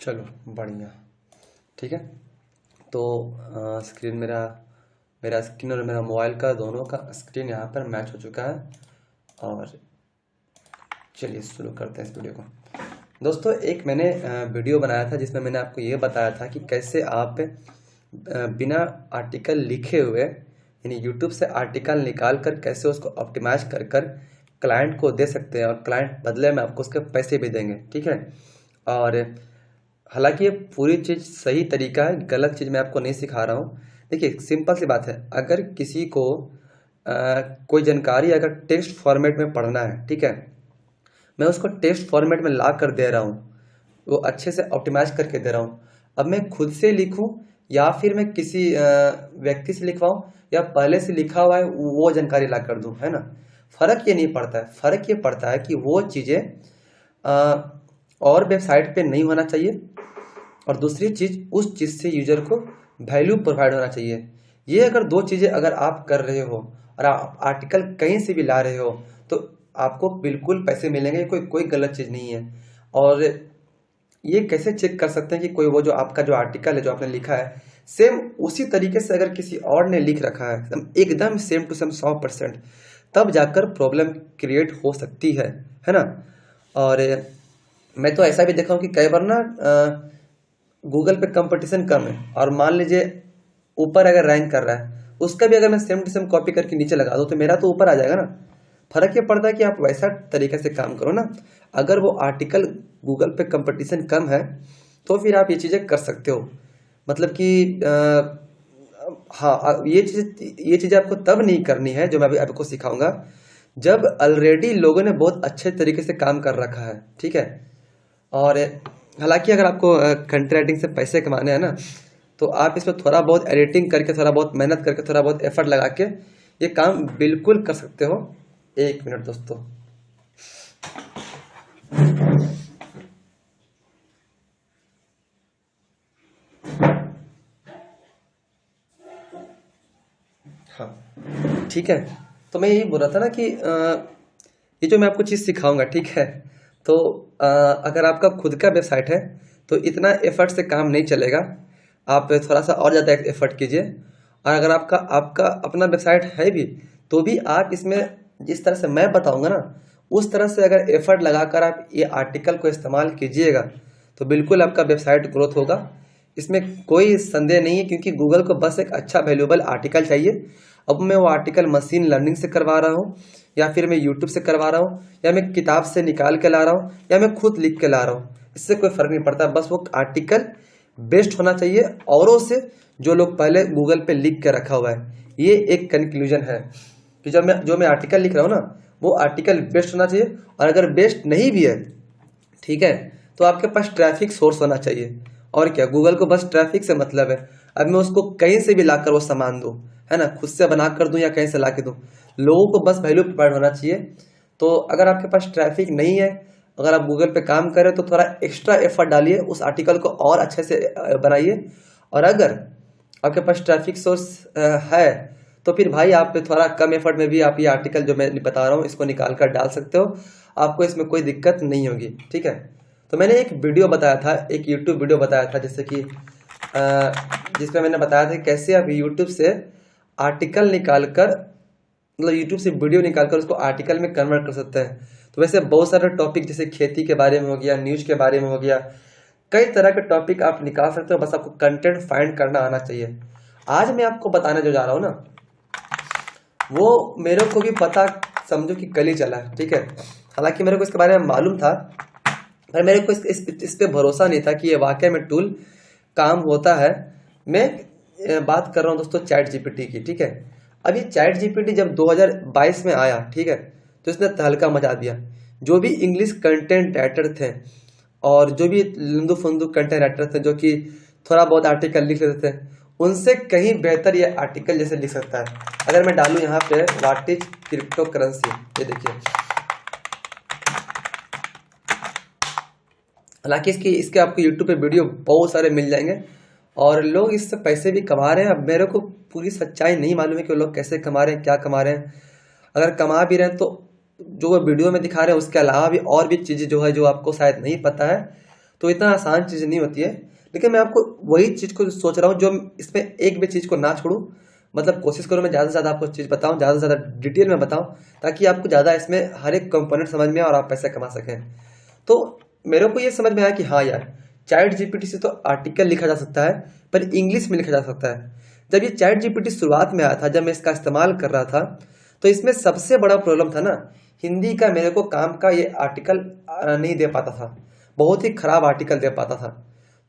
चलो बढ़िया। ठीक है, तो स्क्रीन मेरा मेरा स्क्रीन और मेरा मोबाइल का दोनों का स्क्रीन यहाँ पर मैच हो चुका है। और चलिए शुरू करते हैं इस वीडियो को। दोस्तों, एक मैंने वीडियो बनाया था जिसमें मैंने आपको ये बताया था कि कैसे आप बिना आर्टिकल लिखे हुए यानी यूट्यूब से आर्टिकल निकाल कर कैसे उसको ऑप्टिमाइज कर कर क्लाइंट को दे सकते हैं और क्लाइंट बदले में आपको उसके पैसे भी देंगे। ठीक है, और हालांकि ये पूरी चीज़ सही तरीका है, गलत चीज़ मैं आपको नहीं सिखा रहा हूँ। देखिए, सिंपल सी बात है, अगर किसी को कोई जानकारी अगर टेक्स्ट फॉर्मेट में पढ़ना है, ठीक है, मैं उसको टेक्स्ट फॉर्मेट में ला कर दे रहा हूँ, वो अच्छे से ऑप्टिमाइज करके दे रहा हूँ। अब मैं खुद से लिखूँ या फिर मैं किसी व्यक्ति से लिखवाऊँ या पहले से लिखा हुआ है वो जानकारी ला कर दूँ, है ना, फ़र्क ये नहीं पड़ता है। फ़र्क ये पड़ता है कि वो चीज़ें और वेबसाइट पे नहीं होना चाहिए, और दूसरी चीज़ उस चीज़ से यूजर को वैल्यू प्रोवाइड होना चाहिए। ये अगर दो चीज़ें अगर आप कर रहे हो और आप आर्टिकल कहीं से भी ला रहे हो तो आपको बिल्कुल पैसे मिलेंगे। कोई गलत चीज़ नहीं है। और ये कैसे चेक कर सकते हैं कि कोई वो जो आपका जो आर्टिकल है जो आपने लिखा है सेम उसी तरीके से अगर किसी और ने लिख रखा है एकदम सेम टू सेम 100%, तब जाकर प्रॉब्लम क्रिएट हो सकती है ना। और मैं तो ऐसा भी देखा हूँ कि कई बार ना गूगल पे कंपटीशन कम है और मान लीजिए ऊपर अगर रैंक कर रहा है उसका भी अगर मैं सेम टू सेम कॉपी करके नीचे लगा दूँ तो मेरा तो ऊपर आ जाएगा ना। फर्क ये पड़ता है कि आप वैसा तरीके से काम करो ना। अगर वो आर्टिकल गूगल पे कंपटीशन कम है तो फिर आप ये चीज़ें कर सकते हो। मतलब कि हाँ, ये चीज़ आपको तब नहीं करनी है जो मैं अभी आपको सिखाऊंगा जब ऑलरेडी लोगों ने बहुत अच्छे तरीके से काम कर रखा है। ठीक है, और हालांकि अगर आपको कंटेंट राइटिंग से पैसे कमाने हैं ना तो आप इसमें थोड़ा बहुत एडिटिंग करके थोड़ा बहुत मेहनत करके थोड़ा बहुत एफर्ट लगा के ये काम बिल्कुल कर सकते हो। एक मिनट दोस्तों। हाँ, ठीक है, तो मैं यही बोल रहा था ना कि ये जो मैं आपको चीज़ सिखाऊंगा, ठीक है, तो अगर आपका खुद का वेबसाइट है तो इतना एफर्ट से काम नहीं चलेगा। आप थोड़ा सा और ज़्यादा एफर्ट कीजिए। और अगर आपका आपका अपना वेबसाइट है भी तो भी आप इसमें जिस तरह से मैं बताऊंगा ना उस तरह से अगर एफर्ट लगाकर आप ये आर्टिकल को इस्तेमाल कीजिएगा तो बिल्कुल आपका वेबसाइट ग्रोथ होगा। इसमें कोई संदेह नहीं है, क्योंकि गूगल को बस एक अच्छा वैल्यूएबल आर्टिकल चाहिए। अब मैं वो आर्टिकल मशीन लर्निंग से करवा रहा हूँ या फिर मैं यूट्यूब से करवा रहा हूँ या मैं किताब से निकाल के ला रहा हूँ या मैं खुद लिख के ला रहा हूँ, इससे कोई फ़र्क नहीं पड़ता। बस वो आर्टिकल बेस्ट होना चाहिए औरों से जो लोग पहले गूगल पे लिख के रखा हुआ है। ये एक कंक्लूजन है कि जो मैं आर्टिकल लिख रहा हूँ ना वो आर्टिकल बेस्ट होना चाहिए। और अगर बेस्ट नहीं भी है, ठीक है, तो आपके पास ट्रैफिक सोर्स होना चाहिए। और क्या, गूगल को बस ट्रैफिक से मतलब है। अब मैं उसको कहीं से भी लाकर वो सामान दूँ, है ना, खुद से बना कर दूँ या कहीं से ला के दूँ, लोगों को बस वैल्यू प्रोवाइड होना चाहिए। तो अगर आपके पास ट्रैफिक नहीं है, अगर आप गूगल पे काम करें तो थोड़ा एक्स्ट्रा एफर्ट डालिए, उस आर्टिकल को और अच्छे से बनाइए। और अगर आपके पास ट्रैफिक सोर्स है तो फिर भाई आप थोड़ा कम एफर्ट में भी आप ये आर्टिकल जो मैं बता रहा हूँ इसको निकाल कर डाल सकते हो, आपको इसमें कोई दिक्कत नहीं होगी। ठीक है, तो मैंने एक वीडियो बताया था, एक यूट्यूब वीडियो बताया था जैसे कि जिसमें मैंने बताया था कैसे आप यूट्यूब से आर्टिकल निकाल कर, मतलब यूट्यूब से वीडियो निकाल कर उसको आर्टिकल में कन्वर्ट कर सकते हैं। तो वैसे बहुत सारे टॉपिक जैसे खेती के बारे में हो गया, न्यूज़ के बारे में हो गया, कई तरह के टॉपिक आप निकाल सकते हो, बस आपको कंटेंट फाइंड करना आना चाहिए। आज मैं आपको बताने जो जा रहा हूँ ना वो मेरे को भी पता समझो कि कल ही चला है। ठीक है, हालांकि मेरे को इसके बारे में मालूम था पर मेरे को इस पे भरोसा नहीं था कि ये वाकई में टूल काम होता है। मैं बात कर रहा हूँ दोस्तों चैट जीपीटी की। ठीक है, अब ये चैट जीपीटी जब 2022 में आया, ठीक है, तो इसने तहलका मचा दिया। जो भी इंग्लिश कंटेंट राइटर थे और जो भी लंदू फंदू कंटेंट राइटर थे जो कि थोड़ा बहुत आर्टिकल लिख लेते थे, उनसे कहीं बेहतर ये आर्टिकल जैसे लिख सकता है। अगर मैं डालूं यहाँ पे व्हाट इज क्रिप्टो करेंसी, ये देखिए, हालांकि इसके आपको यूट्यूब पे वीडियो बहुत सारे मिल जाएंगे और लोग इससे पैसे भी कमा रहे हैं। अब मेरे को पूरी सच्चाई नहीं मालूम है कि वो लोग कैसे कमा रहे हैं, क्या कमा रहे हैं। अगर कमा भी रहे हैं तो जो वो वीडियो में दिखा रहे हैं उसके अलावा भी और भी चीज़ें जो है जो आपको शायद नहीं पता है, तो इतना आसान चीज़ नहीं होती है। लेकिन मैं आपको वही चीज़ को सोच रहा हूँ जो इसमें एक भी चीज़ को ना छोड़ूँ, मतलब कोशिश करूँ मैं ज़्यादा से ज़्यादा आपको चीज़ बताऊँ, ज़्यादा से ज़्यादा डिटेल में बताऊँ, ताकि आपको ज़्यादा इसमें हर एक कंपोनेंट समझ में आए और आप पैसा कमा सकें। तो मेरे को ये समझ में आया कि हाँ यार, चैट जीपीटी से तो आर्टिकल लिखा जा सकता है, पर इंग्लिश में लिखा जा सकता है। जब ये चैट जीपीटी शुरुआत में आया था, जब मैं इसका इस्तेमाल कर रहा था, तो इसमें सबसे बड़ा प्रॉब्लम था ना, हिंदी का मेरे को काम का ये आर्टिकल नहीं दे पाता था, बहुत ही खराब आर्टिकल दे पाता था।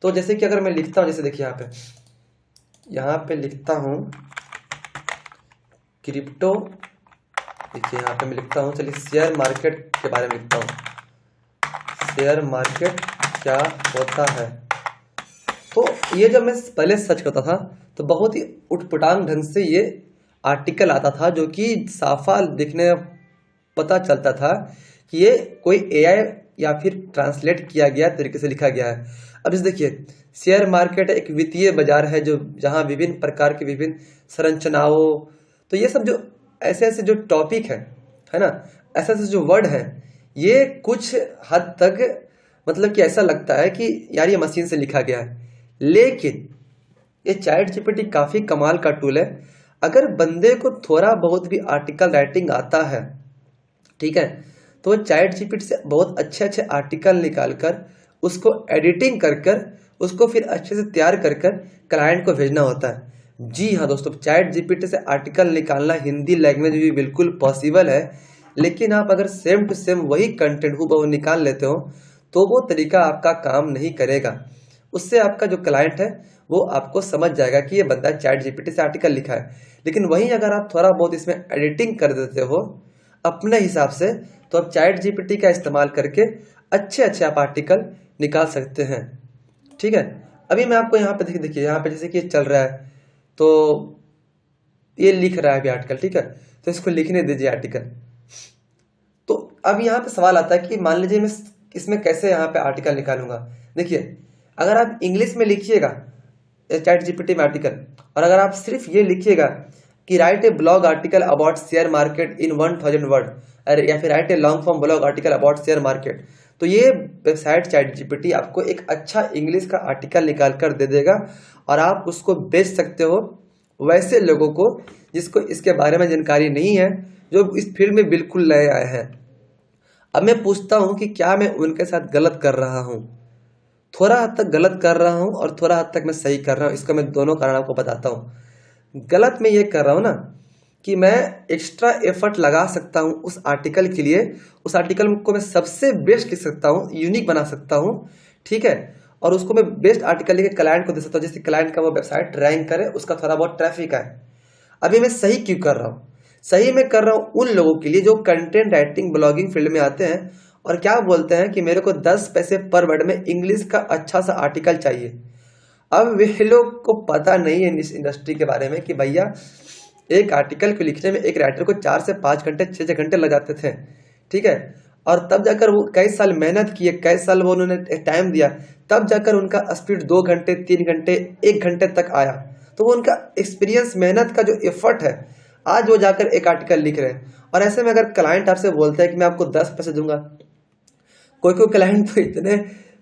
तो जैसे कि अगर मैं लिखता हूँ, जैसे देखिए यहाँ पे लिखता हूँ क्रिप्टो, देखिए यहाँ पे मैं लिखता हूँ, चलिए शेयर मार्केट के बारे में लिखता हूँ, शेयर मार्केट क्या होता है। तो ये जब मैं पहले सर्च करता था तो बहुत ही उटपटांग ढंग से ये आर्टिकल आता था, जो कि साफा दिखने पता चलता था कि ये कोई एआई या फिर ट्रांसलेट किया गया तरीके से लिखा गया है। अब इस देखिए, शेयर मार्केट एक वित्तीय बाजार है जो जहां विभिन्न प्रकार की विभिन्न संरचनाओं, तो ये सब जो ऐसे ऐसे जो टॉपिक है ना, ऐसे ऐसे जो वर्ड है, ये कुछ हद तक मतलब कि ऐसा लगता है कि यार ये मशीन से लिखा गया है। लेकिन ये चैट जीपीटी काफ़ी कमाल का टूल है। अगर बंदे को थोड़ा बहुत भी आर्टिकल राइटिंग आता है, ठीक है, तो वो चैट जीपीटी से बहुत अच्छे अच्छे आर्टिकल निकाल कर उसको एडिटिंग कर कर उसको फिर अच्छे से तैयार कर कर क्लाइंट को भेजना होता है। जी हाँ दोस्तों, चैट जीपीटी से आर्टिकल निकालना हिंदी लैंग्वेज भी बिल्कुल पॉसिबल है। लेकिन आप अगर सेम टू सेम वही कंटेंट हूबहू निकाल लेते हो तो वो तरीका आपका काम नहीं करेगा। उससे आपका जो क्लाइंट है वो आपको समझ जाएगा कि ये बंदा चैट जीपीटी से आर्टिकल लिखा है। लेकिन वहीं अगर आप थोड़ा बहुत इसमें एडिटिंग कर देते हो अपने हिसाब से, तो आप चैट जीपीटी का इस्तेमाल करके अच्छे अच्छे आप आर्टिकल निकाल सकते हैं। ठीक है, अभी मैं आपको यहाँ पे देखिए यहाँ पे जैसे कि ये चल रहा है, तो ये लिख रहा है अभी आर्टिकल, ठीक है, तो इसको लिखने दीजिए आर्टिकल। तो अब यहाँ पे सवाल आता है कि मान लीजिए मैं इसमें कैसे यहाँ पे आर्टिकल निकालूंगा। देखिए, अगर आप इंग्लिश में लिखिएगा चैट जीपीटी में आर्टिकल, और अगर आप सिर्फ ये लिखिएगा कि right A blog article about share market in 1000 word, अरे या फिर right a long form blog article about share market, तो ये वेबसाइट चैट जीपीटी आपको एक अच्छा इंग्लिश का आर्टिकल निकाल कर दे देगा और आप उसको बेच सकते हो वैसे लोगों को जिसको इसके बारे में जानकारी नहीं है, जो इस फील्ड में बिल्कुल नए आए हैं। अब मैं पूछता हूं कि क्या मैं उनके साथ गलत कर रहा हूं? थोड़ा हद तक गलत कर रहा हूं और थोड़ा हद तक मैं सही कर रहा हूं। इसका मैं दोनों कारण आपको बताता हूं। गलत मैं ये कर रहा हूं ना कि मैं एक्स्ट्रा एफर्ट लगा सकता हूं उस आर्टिकल के लिए, उस आर्टिकल को मैं सबसे बेस्ट लिख सकता हूं, यूनिक बना सकता हूं, ठीक है, और उसको मैं बेस्ट आर्टिकल लिख के क्लाइंट को दे सकता हूं, जिससे क्लाइंट का वो वेबसाइट रैंक करे, उसका थोड़ा बहुत ट्रैफिक आए। अभी मैं सही क्यों कर रहा हूँ? सही मैं कर रहा हूँ उन लोगों के लिए जो कंटेंट राइटिंग ब्लॉगिंग फील्ड में आते हैं और क्या बोलते हैं कि मेरे को 10 पैसे पर वर्ड में इंग्लिश का अच्छा सा आर्टिकल चाहिए। अब वे लोग को पता नहीं है इस इंडस्ट्री के बारे में कि भैया एक आर्टिकल को लिखने में एक राइटर को 4 से 5 घंटे 6 घंटे लगाते थे, ठीक है, और तब जाकर वो कई साल मेहनत किए, कई साल वो उन्होंने टाइम दिया, तब जाकर उनका स्पीड 2 घंटे 3 घंटे 1 घंटे तक आया। तो वो उनका एक्सपीरियंस, मेहनत का जो एफर्ट है, आज वो जाकर एक आर्टिकल लिख रहे हैं। और ऐसे में अगर क्लाइंट आपसे बोलता है कि मैं आपको 10 पैसे दूंगा, कोई कोई क्लाइंट तो इतने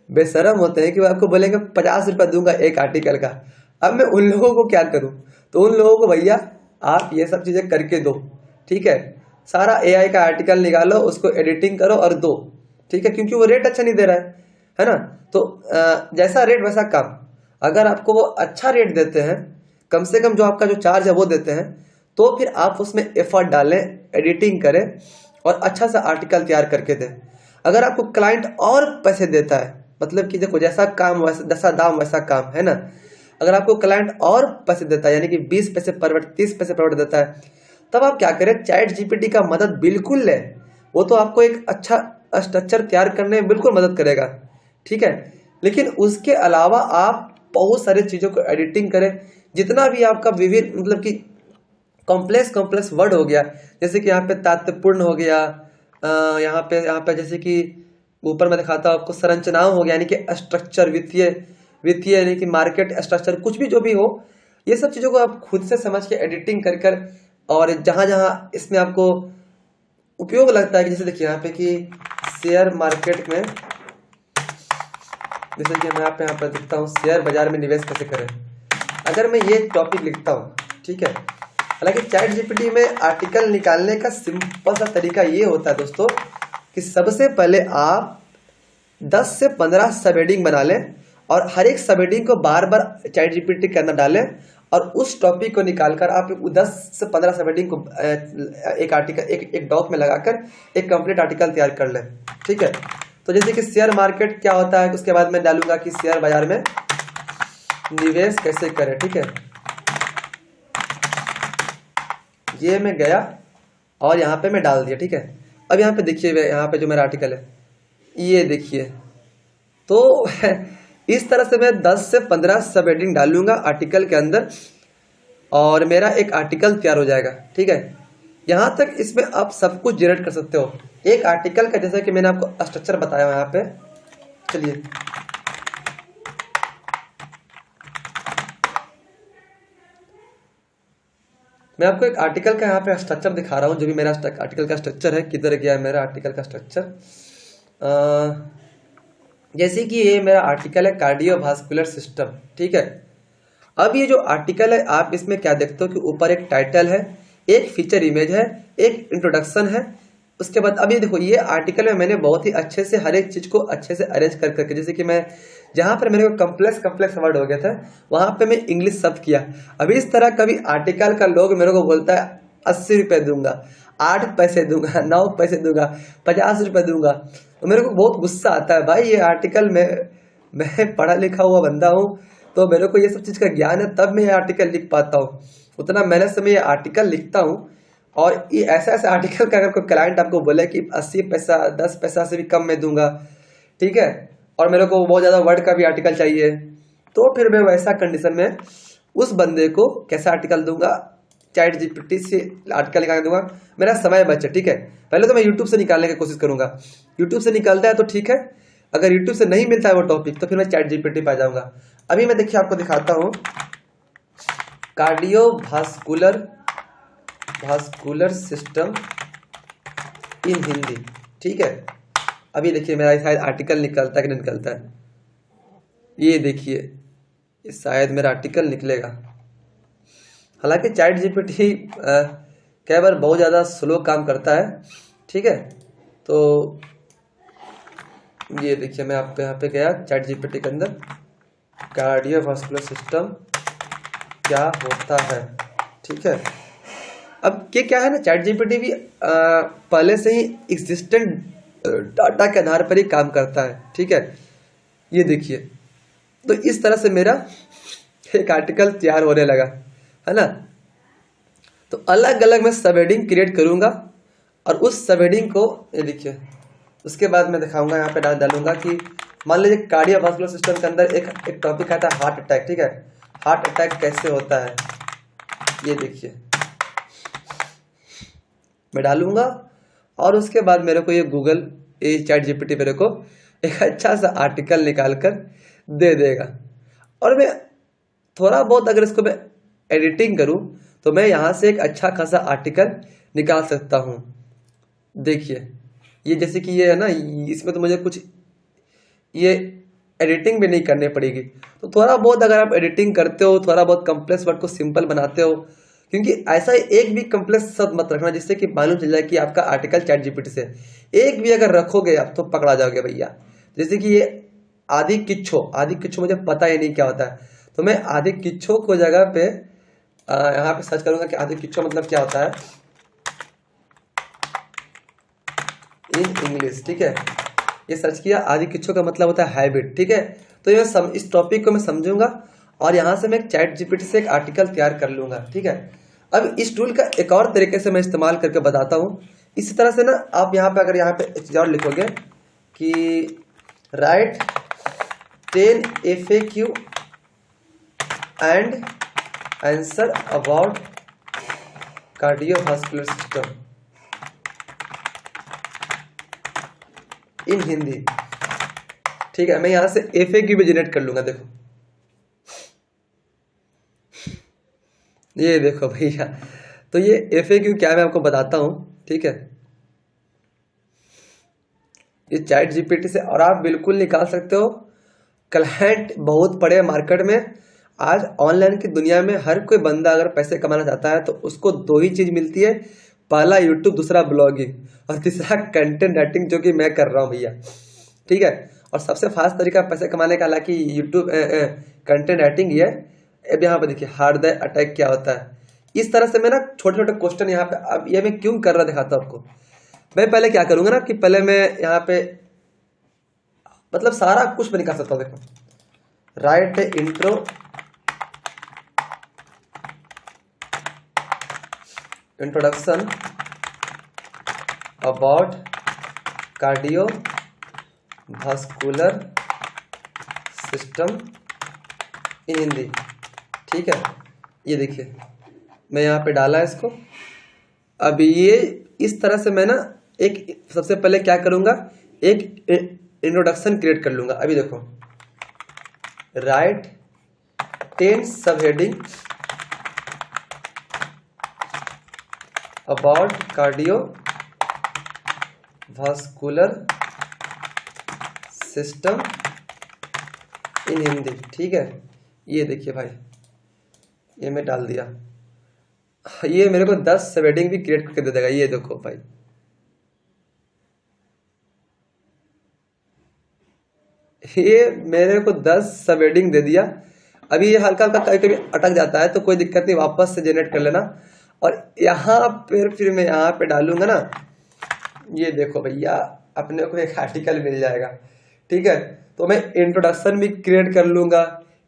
बेशरम होते हैं कि वो आपको बोलेंगे 50 रुपया दूंगा एक आर्टिकल का। अब मैं उन लोगों को क्या करूं? तो उन लोगों को भैया आप ये सब चीजें करके दो, ठीक है, सारा एआई का आर्टिकल निकालो, उसको एडिटिंग करो और दो, ठीक है, क्योंकि वो रेट अच्छा नहीं दे रहा है ना। तो जैसा रेट वैसा काम। अगर आपको वो अच्छा रेट देते हैं, कम से कम जो आपका जो चार्ज है वो देते हैं, तो फिर आप उसमें एफर्ट डालें, एडिटिंग करें और अच्छा सा आर्टिकल तैयार करके दें। अगर आपको क्लाइंट और पैसे देता है, मतलब कि देखो जैसा काम वैसा, जैसा दाम वैसा काम, है ना, अगर आपको क्लाइंट और पैसे देता है, यानी कि 20 पैसे पर वर्ड 30 पैसे पर वर्ड देता है, तब आप क्या करें? चैट जीपीटी का मदद बिल्कुल लें। वो तो आपको एक अच्छा स्ट्रक्चर तैयार करने में बिल्कुल मदद करेगा, ठीक है, लेकिन उसके अलावा आप बहुत सारी चीज़ों को एडिटिंग करें। जितना भी आपका विभिन्न मतलब कि कॉम्प्लेक्स वर्ड हो गया, जैसे कि यहाँ पे तात्पर्य हो गया, यहाँ पे जैसे कि ऊपर मैं दिखाता हूँ आपको संरचनाओं हो गया, यानी कि स्ट्रक्चर, वित्तीय यानी कि मार्केट स्ट्रक्चर, कुछ भी जो भी हो, ये सब चीज़ों को आप खुद से समझ के एडिटिंग कर कर, और जहाँ जहाँ इसमें आपको उपयोग लगता है कि जैसे देखिए यहाँ पे कि शेयर मार्केट में जैसे कि मैं यहाँ पे लिखता हूँ शेयर बाजार में निवेश कैसे करें। अगर मैं ये टॉपिक लिखता हूँ, ठीक है, हालांकि चैट जीपीटी में आर्टिकल निकालने का सिंपल सा तरीका ये होता है दोस्तों कि सबसे पहले आप 10 से 15 सब हेडिंग बना लें और हर एक सब हेडिंग को बार बार चैट जीपीटी के अंदर डालें और उस टॉपिक को निकालकर आप 10 से 15 सब हेडिंग को एक आर्टिकल एक डॉक में लगाकर एक कंप्लीट आर्टिकल तैयार कर लें, ठीक है। तो जैसे कि शेयर मार्केट क्या होता है, उसके बाद मैं डालूंगा कि शेयर बाजार में निवेश कैसे करें, ठीक है। ये मैं गया और यहाँ पे मैं डाल दिया, ठीक है। अब यहाँ पे देखिए, यहाँ पे जो मेरा आर्टिकल है ये देखिए, तो इस तरह से मैं 10 से 15 सब हेडिंग डालूंगा आर्टिकल के अंदर और मेरा एक आर्टिकल तैयार हो जाएगा, ठीक है। यहाँ तक इसमें आप सब कुछ जनरेट कर सकते हो एक आर्टिकल का, जैसा कि मैंने आपको स्ट्रक्चर बताया यहाँ पे। चलिए मैं आपको एक आर्टिकल का यहाँ पे स्ट्रक्चर दिखा रहा हूँ, जो भी मेरा आर्टिकल का स्ट्रक्चर है। किधर गया है मेरा आर्टिकल का स्ट्रक्चर। जैसे कि ये मेरा आर्टिकल है कार्डियोवास्कुलर सिस्टम, ठीक है। अब ये जो आर्टिकल है आप इसमें क्या देखते हो कि ऊपर एक टाइटल है, एक फीचर इमेज है, एक इंट्रोडक्शन है। उसके बाद अब ये देखो, ये आर्टिकल में मैंने बहुत ही अच्छे से हर एक चीज को अच्छे से अरेंज कर करके, जैसे कि मैं जहां पर मेरे को कम्प्लेक्स वर्ड हो गया था वहां पे मैं इंग्लिश शब्द किया। अभी इस तरह कभी आर्टिकल का लोग मेरे को बोलता है 80 रुपये दूंगा, 8 पैसे दूंगा, 9 पैसे दूंगा, 50 रुपये दूंगा, तो मेरे को बहुत गुस्सा आता है। भाई ये आर्टिकल मैं पढ़ा लिखा हुआ बंदा हूँ, तो मेरे को ये सब चीज़ का ज्ञान है, तब मैं ये आर्टिकल लिख पाता हूँ। उतना मेहनत से मैं ये आर्टिकल लिखता हूँ। और ये ऐसा ऐसा आर्टिकल का अगर कोई क्लाइंट आपको बोले कि 80 पैसा 10 पैसा से भी कम में दूंगा, ठीक है, और मेरे को बहुत ज़्यादा वर्ड का भी आर्टिकल चाहिए, तो फिर मैं वैसा कंडीशन में उस बंदे को कैसा आर्टिकल दूंगा, चैट जीपीटी से आर्टिकल निकाल दूंगा, मेरा समय बचे, ठीक है। पहले तो मैं यूट्यूब से निकालने की कोशिश करूंगा, यूट्यूब से निकलता है तो ठीक है, अगर यूट्यूब से नहीं मिलता है वो टॉपिक तो फिर मैं चैट जीपीटी पे आ जाऊंगा। अभी मैं देखिए आपको दिखाता हूँ कार्डियोवास्कुलर सिस्टम इन हिंदी, ठीक है। अभी देखिए मेरा शायद आर्टिकल निकलता है कि नहीं निकलता है, ये देखिए शायद मेरा आर्टिकल निकलेगा। हालांकि चैट जीपीटी कई बार बहुत ज़्यादा स्लो काम करता है, ठीक है। तो ये देखिए मैं आप यहाँ पे गया चैट जीपीटी के अंदर, कार्डियोवास्कुलर सिस्टम क्या होता है, ठीक है। अब क्या है ना, चैट जीपीटी भी पहले से ही एग्जिस्टेंट डाटा के आधार पर ही काम करता है, ठीक है। ये देखिए, तो इस तरह से मेरा एक आर्टिकल तैयार होने लगा, है ना। तो अलग अलग मैं सब हेडिंग क्रिएट करूंगा और उस सब हेडिंग को ये देखिए, उसके बाद मैं दिखाऊंगा यहाँ पे डालूंगा कि मान लीजिए कार्डियोवास्कुलर सिस्टम के अंदर एक टॉपिक आता है हार्ट अटैक, ठीक है। हार्ट अटैक कैसे होता है ये देखिए, मैं डालूंगा और उसके बाद मेरे को ये चैट जीपीटी मेरे को एक अच्छा सा आर्टिकल निकाल कर दे देगा। और मैं थोड़ा बहुत अगर इसको मैं एडिटिंग करूं तो मैं यहाँ से एक अच्छा खासा आर्टिकल निकाल सकता हूँ। देखिए ये जैसे कि ये है ना, इसमें तो मुझे कुछ ये एडिटिंग भी नहीं करनी पड़ेगी। तो थोड़ा बहुत अगर आप एडिटिंग करते हो, थोड़ा बहुत कम्प्लेक्स वर्ड को सिंपल बनाते हो, क्योंकि ऐसा एक भी कम्प्लेक्स शब्द मत रखना जिससे कि मालूम चल जाए कि आपका आर्टिकल चैट जीपीटी से। एक भी अगर रखोगे आप तो पकड़ा जाओगे भैया। जैसे कि ये आदि किच्छो मुझे पता ही नहीं क्या होता है, तो मैं आदि किच्छो को जगह पे यहाँ पे सर्च करूंगा कि आदि किच्छो मतलब क्या होता है इन इंग्लिश, ठीक है। ये सर्च किया, आदि किच्छो का मतलब होता है हैबिट, ठीक है। तो ये इस टॉपिक को मैं समझूंगा और यहाँ से मैं चैट जीपीटी से एक आर्टिकल तैयार कर लूंगा, ठीक है। अब इस टूल का एक और तरीके से मैं इस्तेमाल करके बताता हूँ। इसी तरह से ना आप यहाँ पे अगर यहाँ पे एक चीज और लिखोगे कि right 10 FAQ and answer about cardiovascular system in Hindi, ठीक है। मैं यहाँ से FAQ भी जनरेट कर लूंगा। देखो ये देखो भैया, तो ये FAQ क्या है मैं आपको बताता हूँ, ठीक है। ये चैट जीपीटी से और आप बिल्कुल निकाल सकते हो क्लाइंट बहुत बड़े मार्केट में। आज ऑनलाइन की दुनिया में हर कोई बंदा अगर पैसे कमाना चाहता है तो उसको दो ही चीज मिलती है, पहला यूट्यूब, दूसरा ब्लॉगिंग, और तीसरा कंटेंट राइटिंग, जो कि मैं कर रहा हूँ भैया। ठीक है, और सबसे फास्ट तरीका पैसे कमाने का हालांकि यूट्यूब कंटेंट राइटिंग ही है। अब यहाँ पे देखिए हृदय अटैक क्या होता है। इस तरह से मैं ना छोटे छोटे क्वेश्चन यहाँ पे, अब ये मैं क्यों कर रहा दिखाता हूँ आपको। मैं पहले क्या करूंगा ना कि पहले मैं यहाँ पे मतलब सारा कुछ मैं निकाल सकता हूँ। देखो, right intro introduction about cardio vascular system in Hindi. ठीक है, ये देखिए मैं यहाँ पे डाला इसको। अब ये इस तरह से मैं ना एक सबसे पहले क्या करूँगा, एक इंट्रोडक्शन क्रिएट कर लूँगा। अभी देखो, राइट 10 सब heading about cardio vascular system in Hindi. ठीक है, ये देखिए भाई, ये मैं डाल दिया। ये मेरे को 10 सब हेडिंग भी क्रिएट करके दे देगा। ये देखो भाई, ये मेरे को 10 सब हेडिंग दे दिया। अभी ये हल्का हल्का कभी कभी अटक जाता है तो कोई दिक्कत नहीं, वापस से जनरेट कर लेना। और यहाँ फिर मैं यहाँ पे डालूंगा ना, ये देखो भैया अपने को एक आर्टिकल मिल जाएगा। ठीक है, तो मैं इंट्रोडक्शन भी क्रिएट कर लूंगा,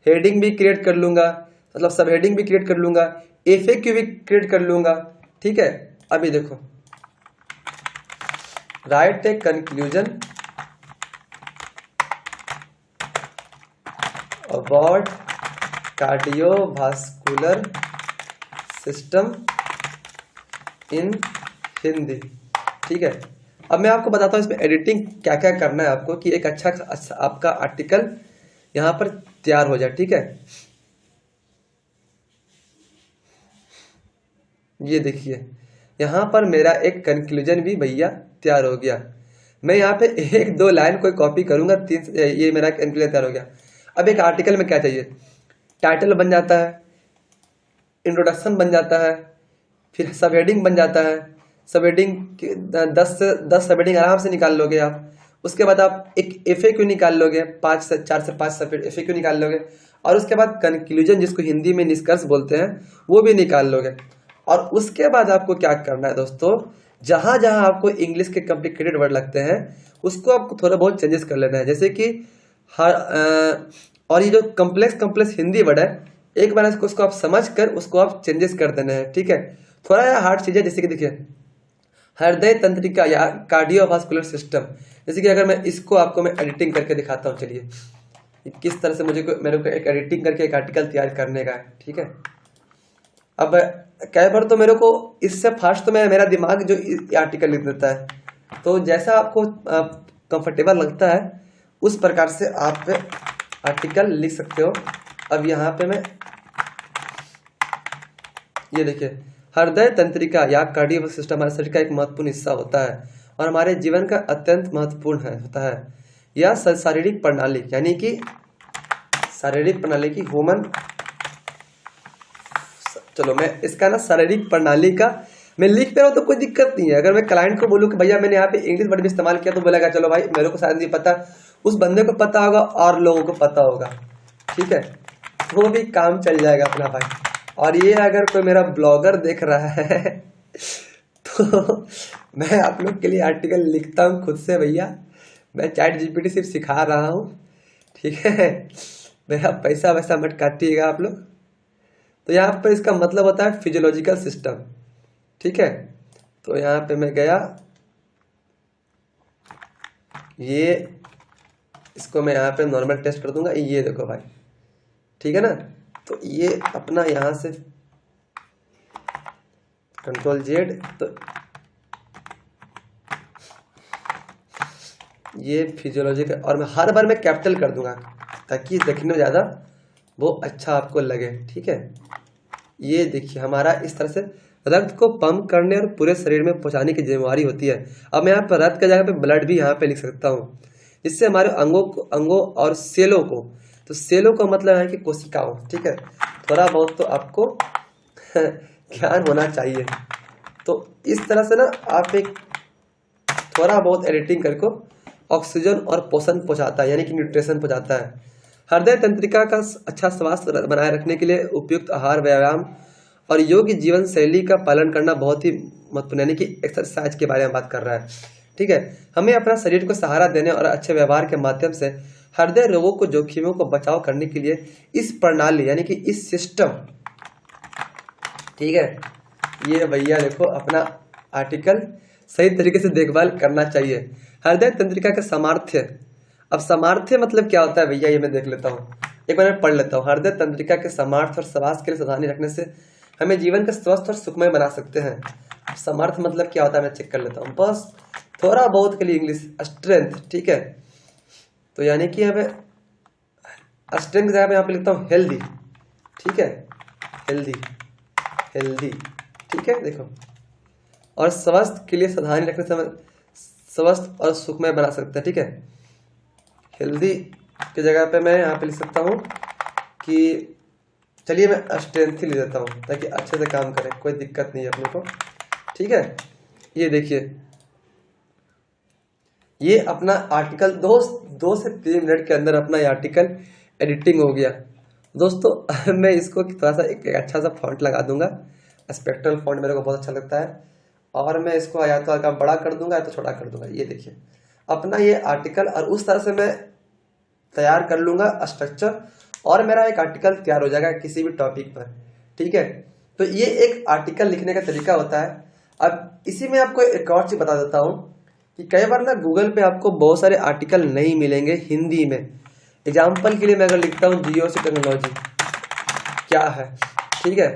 हेडिंग भी क्रिएट कर लूंगा, मतलब सब हेडिंग भी क्रिएट कर लूंगा, एफएक्यू भी क्रिएट कर लूंगा। ठीक है, अभी देखो, right a conclusion about cardiovascular system in Hindi. ठीक है, अब मैं आपको बताता हूँ इसमें एडिटिंग क्या क्या करना है आपको कि एक अच्छा आपका आर्टिकल यहाँ पर तैयार हो जाए। ठीक है, ये देखिए यहाँ पर मेरा एक कंक्लूजन भी भैया तैयार हो गया। मैं यहाँ पे एक दो लाइन कोई कॉपी करूंगा, ये मेरा कंक्लूजन तैयार हो गया। अब एक आर्टिकल में क्या चाहिए, टाइटल बन जाता है, इंट्रोडक्शन बन जाता है, फिर सब हेडिंग बन जाता है। सब हेडिंग 10 सब हेडिंग आराम से निकाल लोगे आप। उसके बाद आप एक एफएक्यू निकाल लोगे, 4 से 5 सब एफएक्यू निकाल लोगे। और उसके बाद कंक्लूजन, जिसको हिंदी में निष्कर्ष बोलते हैं, वो भी निकाल लोगे। और उसके बाद आपको क्या करना है दोस्तों, जहां जहां आपको इंग्लिश के कॉम्प्लिकेटेड वर्ड लगते हैं उसको आपको थोड़ा बहुत चेंजेस कर लेना है। जैसे कि और ये जो कॉम्प्लेक्स हिंदी वर्ड है, एक बार उसको आप समझ कर उसको आप चेंजेस कर देना है। ठीक है, थोड़ा यार हार्ड चीज है। जैसे कि देखिए हृदय तंत्रिका या कार्डियोवास्कुलर सिस्टम, जैसे कि अगर मैं इसको आपको मैं एडिटिंग करके दिखाता हूँ। चलिए किस तरह से मेरे को एक एडिटिंग करके एक आर्टिकल तैयार करने का है। ठीक है, अब कई बार तो मेरे को इससे फास्ट तो मेरा दिमाग जो आर्टिकल लिख देता है। तो जैसा आपको कंफर्टेबल लगता है उस प्रकार से आप आर्टिकल लिख सकते हो। अब यहाँ पे मैं ये देखिए, हृदय तंत्रिका या कार्डियो सिस्टम हमारे शरीर का एक महत्वपूर्ण हिस्सा होता है और हमारे जीवन का अत्यंत महत्वपूर्ण होता है। यह शारीरिक प्रणाली यानी कि शारीरिक प्रणाली की ह्यूमन, चलो मैं इसका ना शारीरिक प्रणाली का मैं लिख पे रहा हूँ तो कोई दिक्कत नहीं है। अगर मैं क्लाइंट को बोलूँ कि भैया मैंने यहाँ पे इंग्लिश वर्ड भी इस्तेमाल किया तो बोलेगा चलो भाई मेरे को शायद नहीं पता, उस बंदे को पता होगा और लोगों को पता होगा। ठीक है, वो भी काम चल जाएगा अपना भाई। और ये अगर कोई मेरा ब्लॉगर देख रहा है तो मैं आप लोग के लिए आर्टिकल लिखता हूँ खुद से भैया। मैं चैट जीपीटी सिर्फ सिखा रहा हूँ। ठीक है, मेरा पैसा वैसा मत काटिएगा आप लोग। तो यहाँ पर इसका मतलब होता है फिजियोलॉजिकल सिस्टम। ठीक है, तो यहाँ पे मैं गया, ये इसको मैं यहाँ पे नॉर्मल टेस्ट कर दूंगा। ये देखो भाई, ठीक है ना। तो ये अपना यहाँ से Ctrl+Z, तो ये फिजियोलॉजिकल, और मैं हर बार मैं कैपिटल कर दूंगा ताकि देखने में ज़्यादा वो अच्छा आपको लगे। ठीक है, ये देखिए हमारा इस तरह से रक्त को पंप करने और पूरे शरीर में पहुंचाने की जिम्मेवारी होती है। अब मैं यहाँ पर रक्त की जगह पे ब्लड भी यहाँ पे लिख सकता हूँ। जिससे हमारे अंगों और सेलों को, तो सेलों का मतलब है कि कोशिकाओं, ठीक है, थोड़ा बहुत तो आपको ज्ञान होना चाहिए। तो इस तरह से ना आप एक थोड़ा बहुत एडिटिंग करके ऑक्सीजन और पोषण पहुंचाता है, यानी कि न्यूट्रिशन पहुंचाता है। हृदय तंत्रिका का अच्छा स्वास्थ्य बनाए रखने के लिए उपयुक्त आहार, व्यायाम और योग्य जीवन शैली का पालन करना बहुत ही महत्वपूर्ण, यानी कि एक्सरसाइज के बारे में बात कर रहा है, ठीक है। हमें अपना शरीर को सहारा देने और अच्छे व्यवहार के माध्यम से हृदय रोगों को, जोखिमों को बचाव करने के लिए इस प्रणाली, यानी कि इस सिस्टम, ठीक है, ये भैया देखो अपना आर्टिकल सही तरीके से देखभाल करना चाहिए। हृदय तंत्रिका का सामर्थ्य, अब सामर्थ्य मतलब क्या होता है भैया, ये मैं देख लेता हूँ, एक बार मैं पढ़ लेता हूँ। हृदय तंत्रिका के सामर्थ्य और स्वास्थ्य के लिए सावधानी रखने से हमें जीवन का स्वस्थ और सुखमय बना सकते हैं। अब सामर्थ्य मतलब क्या होता है मैं चेक कर लेता हूँ, बस थोड़ा बहुत के लिए इंग्लिश, स्ट्रेंथ, ठीक है। तो यानी कि हमें स्ट्रेंथ की जगह मैं यहाँ पे लिखता हूँ हेल्दी, ठीक है, हेल्दी, हेल्दी, ठीक है, देखो। और स्वस्थ के लिए सावधानी रखने से हमें स्वस्थ और सुखमय बना सकते हैं, ठीक है। हेल्दी की जगह पे मैं यहाँ पे लिख सकता हूँ कि चलिए मैं स्ट्रेंथ ही ले देता हूँ ताकि अच्छे से काम करें, कोई दिक्कत नहीं है अपने को, ठीक है। ये देखिए, ये अपना आर्टिकल 2 से 3 मिनट के अंदर अपना ये आर्टिकल एडिटिंग हो गया दोस्तों। मैं इसको थोड़ा सा एक अच्छा सा फॉन्ट लगा दूंगा, स्पेक्ट्रल फॉन्ट मेरे को बहुत अच्छा लगता है, और मैं इसको या तो हल्का बड़ा कर दूंगा या तो छोटा कर दूंगा। ये देखिए अपना ये आर्टिकल, और उस तरह से मैं तैयार कर लूंगा स्ट्रक्चर, और मेरा एक आर्टिकल तैयार हो जाएगा किसी भी टॉपिक पर, ठीक है। तो ये एक आर्टिकल लिखने का तरीका होता है। अब इसी में आपको एक और चीज बता देता हूँ कि कई बार ना गूगल पे आपको बहुत सारे आर्टिकल नहीं मिलेंगे हिंदी में। एग्जाम्पल के लिए मैं अगर लिखता हूँ जियोसी टेक्नोलॉजी क्या है, ठीक है,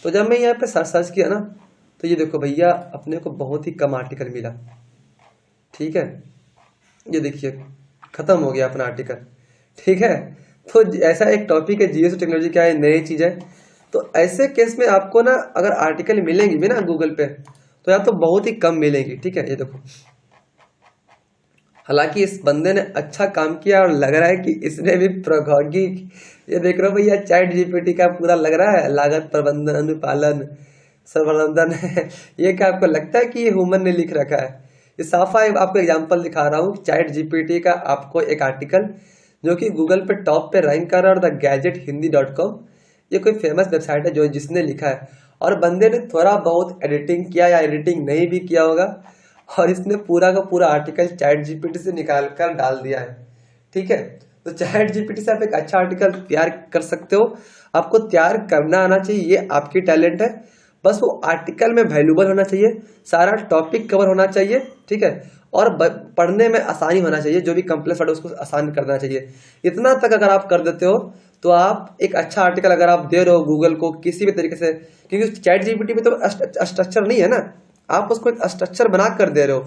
तो जब मैं यहाँ पे सर्च किया ना, तो ये देखो भैया अपने को बहुत ही कम आर्टिकल मिला, ठीक है। ये देखिए खत्म हो गया अपना आर्टिकल, ठीक है। तो ऐसा एक टॉपिक है जियोसी टेक्नोलॉजी क्या है, नई चीज है। तो ऐसे केस में आपको ना अगर आर्टिकल मिलेंगी भी ना गूगल पे, तो या तो बहुत ही कम मिलेंगी, ठीक है। ये देखो, हालांकि इस बंदे ने अच्छा काम किया और लग रहा है कि इसने भी प्रौद्योगिकी, ये देख रहे हो भैया चैट जीपीटी का पूरा लग रहा है, लागत प्रबंधन, अनुपालन, प्रबंधन ये क्या आपको लगता है कि ये ह्यूमन ने लिख रखा है? ये साफा आपको एग्जांपल दिखा रहा हूँ चैट जीपीटी का, आपको एक आर्टिकल जो कि गूगल पे टॉप पे रैंक कर रहा है, द गैजेट हिंदी.com, ये कोई फेमस वेबसाइट है जो जिसने लिखा है, और बंदे ने थोड़ा बहुत एडिटिंग किया या एडिटिंग नहीं भी किया होगा, और इसने पूरा का पूरा आर्टिकल चैट जीपीटी से निकाल कर डाल दिया है, ठीक है। तो चैट जीपीटी से आप एक अच्छा आर्टिकल तैयार कर सकते हो, आपको तैयार करना आना चाहिए, ये आपकी टैलेंट है। बस वो आर्टिकल में वैल्यूबल होना चाहिए, सारा टॉपिक कवर होना चाहिए, ठीक है, और पढ़ने में आसानी होना चाहिए, जो भी कम्प्लेक्स वर्ड उसको आसान कर देना चाहिए। इतना तक अगर आप कर देते हो तो आप एक अच्छा आर्टिकल अगर आप दे रहे हो गूगल को किसी भी तरीके से, क्योंकि चैट जीपीटी में तो स्ट्रक्चर नहीं है ना, आप उसको एक स्ट्रक्चर बना कर दे रहे हो,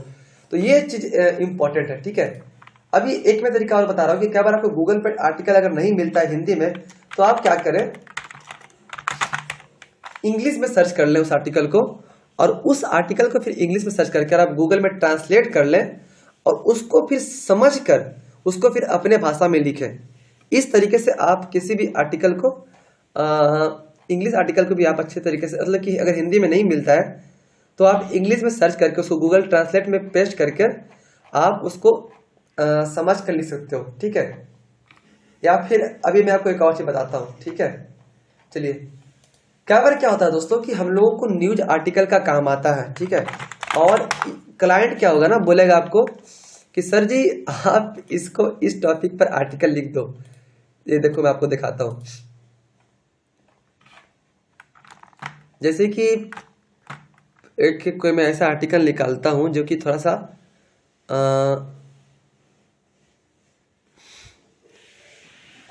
तो ये चीज इंपॉर्टेंट है, ठीक है। अभी एक मैं तरीका और बता रहा हूँ कि क्या बार आपको गूगल पे आर्टिकल अगर नहीं मिलता है हिंदी में, तो आप क्या करें, इंग्लिश में सर्च कर लें उस आर्टिकल को, और उस आर्टिकल को फिर इंग्लिश में सर्च करके आप गूगल में ट्रांसलेट कर लें, और उसको फिर समझ कर उसको फिर अपने भाषा में लिखें। इस तरीके से आप किसी भी आर्टिकल को, इंग्लिश आर्टिकल को भी आप अच्छे तरीके से, मतलब कि अगर हिंदी में नहीं मिलता है तो आप इंग्लिश में सर्च करके उसको गूगल ट्रांसलेट में पेस्ट करके आप उसको समझ कर लिख सकते हो, ठीक है। या फिर अभी मैं आपको एक और चीज बताता हूँ, ठीक है। चलिए, क्या बार क्या होता है दोस्तों कि हम लोगों को न्यूज आर्टिकल का काम आता है, ठीक है, और क्लाइंट क्या होगा ना, बोलेगा आपको कि सर जी आप इसको इस टॉपिक पर आर्टिकल लिख दो। ये देखो मैं आपको दिखाता हूं, जैसे कि एक कोई मैं ऐसा आर्टिकल निकालता हूं जो कि थोड़ा सा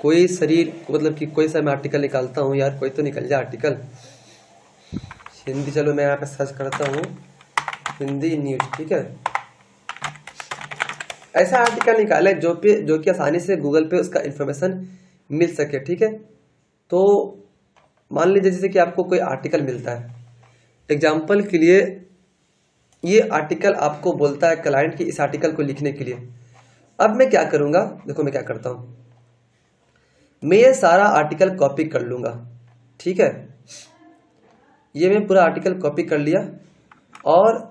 कोई शरीर, मतलब कि कोई सा मैं आर्टिकल निकालता हूं यार, कोई तो निकल जाए आर्टिकल हिंदी। चलो मैं यहाँ पे सर्च करता हूँ हिंदी न्यूज, ठीक है। ऐसा आर्टिकल निकाले जो कि आसानी से गूगल पे उसका इंफॉर्मेशन मिल सके, ठीक है। तो मान लीजिए जैसे कि आपको कोई आर्टिकल मिलता है, एग्जाम्पल के लिए ये आर्टिकल आपको बोलता है क्लाइंट की इस आर्टिकल को लिखने के लिए, अब मैं क्या करूँगा, देखो मैं क्या करता हूँ, मैं ये सारा आर्टिकल कॉपी कर लूँगा। ठीक है, ये मैं पूरा आर्टिकल कॉपी कर लिया और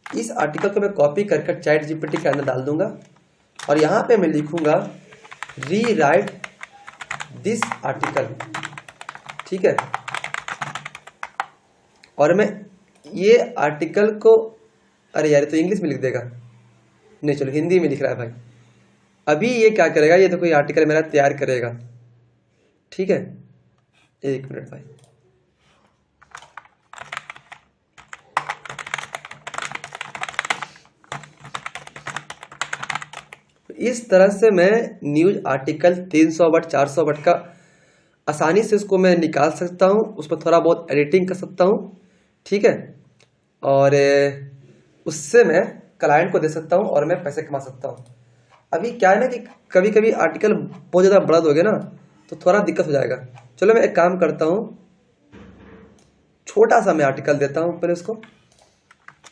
इस आर्टिकल को मैं कॉपी कर कर चैट जीपीटी के अंदर डाल दूंगा और यहाँ पे मैं लिखूंगा री राइट दिस आर्टिकल। ठीक है, और मैं ये आर्टिकल को, अरे यार तो इंग्लिश में लिख देगा, नहीं चलो हिंदी में लिख रहा है भाई। अभी ये क्या करेगा, ये देखो ये आर्टिकल मेरा तैयार करेगा। ठीक है, एक मिनट भाई, इस तरह से मैं न्यूज आर्टिकल 300 वर्ड 400 वर्ड का आसानी से उसको मैं निकाल सकता हूँ, उस पर थोड़ा बहुत एडिटिंग कर सकता हूँ। ठीक है, और उससे मैं क्लाइंट को दे सकता हूँ और मैं पैसे कमा सकता हूँ। अभी क्या है ना कि कभी कभी आर्टिकल बहुत ज़्यादा बड़ा दोगे ना तो थोड़ा दिक्कत हो जाएगा। चलो मैं एक काम करता हूँ, छोटा सा मैं आर्टिकल देता हूँ पहले उसको,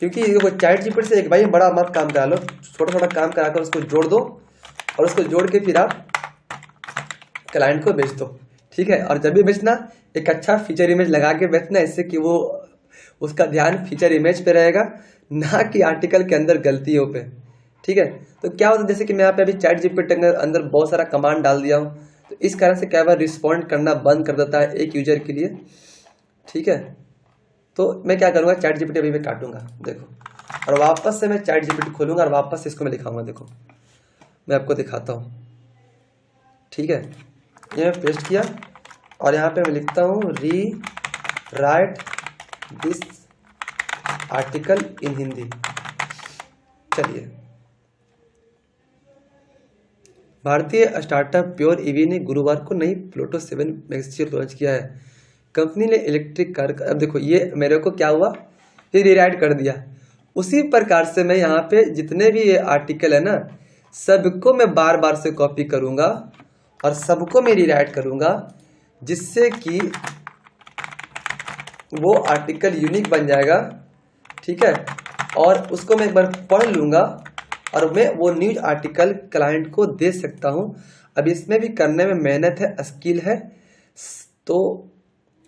क्योंकि वो चैट जीपीटी से एक भाई बड़ा मत काम करा लो, छोटा छोटा काम करा कर उसको जोड़ दो और उसको जोड़ के फिर आप क्लाइंट को बेच दो। ठीक है, और जब भी बेचना एक अच्छा फीचर इमेज लगा के बेचना, इससे कि वो उसका ध्यान फीचर इमेज पे रहेगा, ना कि आर्टिकल के अंदर गलतियों पे। ठीक है, तो क्या होता है जैसे कि मैं यहाँ पे अभी चैट जीपीटी के अंदर बहुत सारा कमांड डाल दिया हूँ, तो इस कारण से क्या बार रिस्पॉन्ड करना बंद कर देता है एक यूजर के लिए। ठीक है, तो मैं क्या करूँगा, चैट जीपीटी अभी मैं काटूंगा देखो, और वापस से मैं चैट जीपीटी खोलूंगा और वापस से इसको मैं दिखाऊंगा। देखो मैं आपको दिखाता हूँ। ठीक है, ये मैं पेस्ट किया और यहाँ पे मैं लिखता हूँ री right this article in Hindi. चलिए, भारतीय स्टार्टअप प्योर ईवी ने गुरुवार को नई प्लूटो 7 मैक्स लॉन्च किया है। कंपनी ने इलेक्ट्रिक कार, अब देखो ये मेरे को क्या हुआ, ये रीराइट कर दिया। उसी प्रकार से मैं यहाँ पे जितने भी ये आर्टिकल है ना, सबको मैं बार बार से कॉपी करूँगा और सबको मैं रीराइट करूँगा, जिससे कि वो आर्टिकल यूनिक बन जाएगा। ठीक है, और उसको मैं एक बार पढ़ लूँगा और मैं वो न्यूज आर्टिकल क्लाइंट को दे सकता हूँ। अब इसमें भी करने में मेहनत है, स्किल है, तो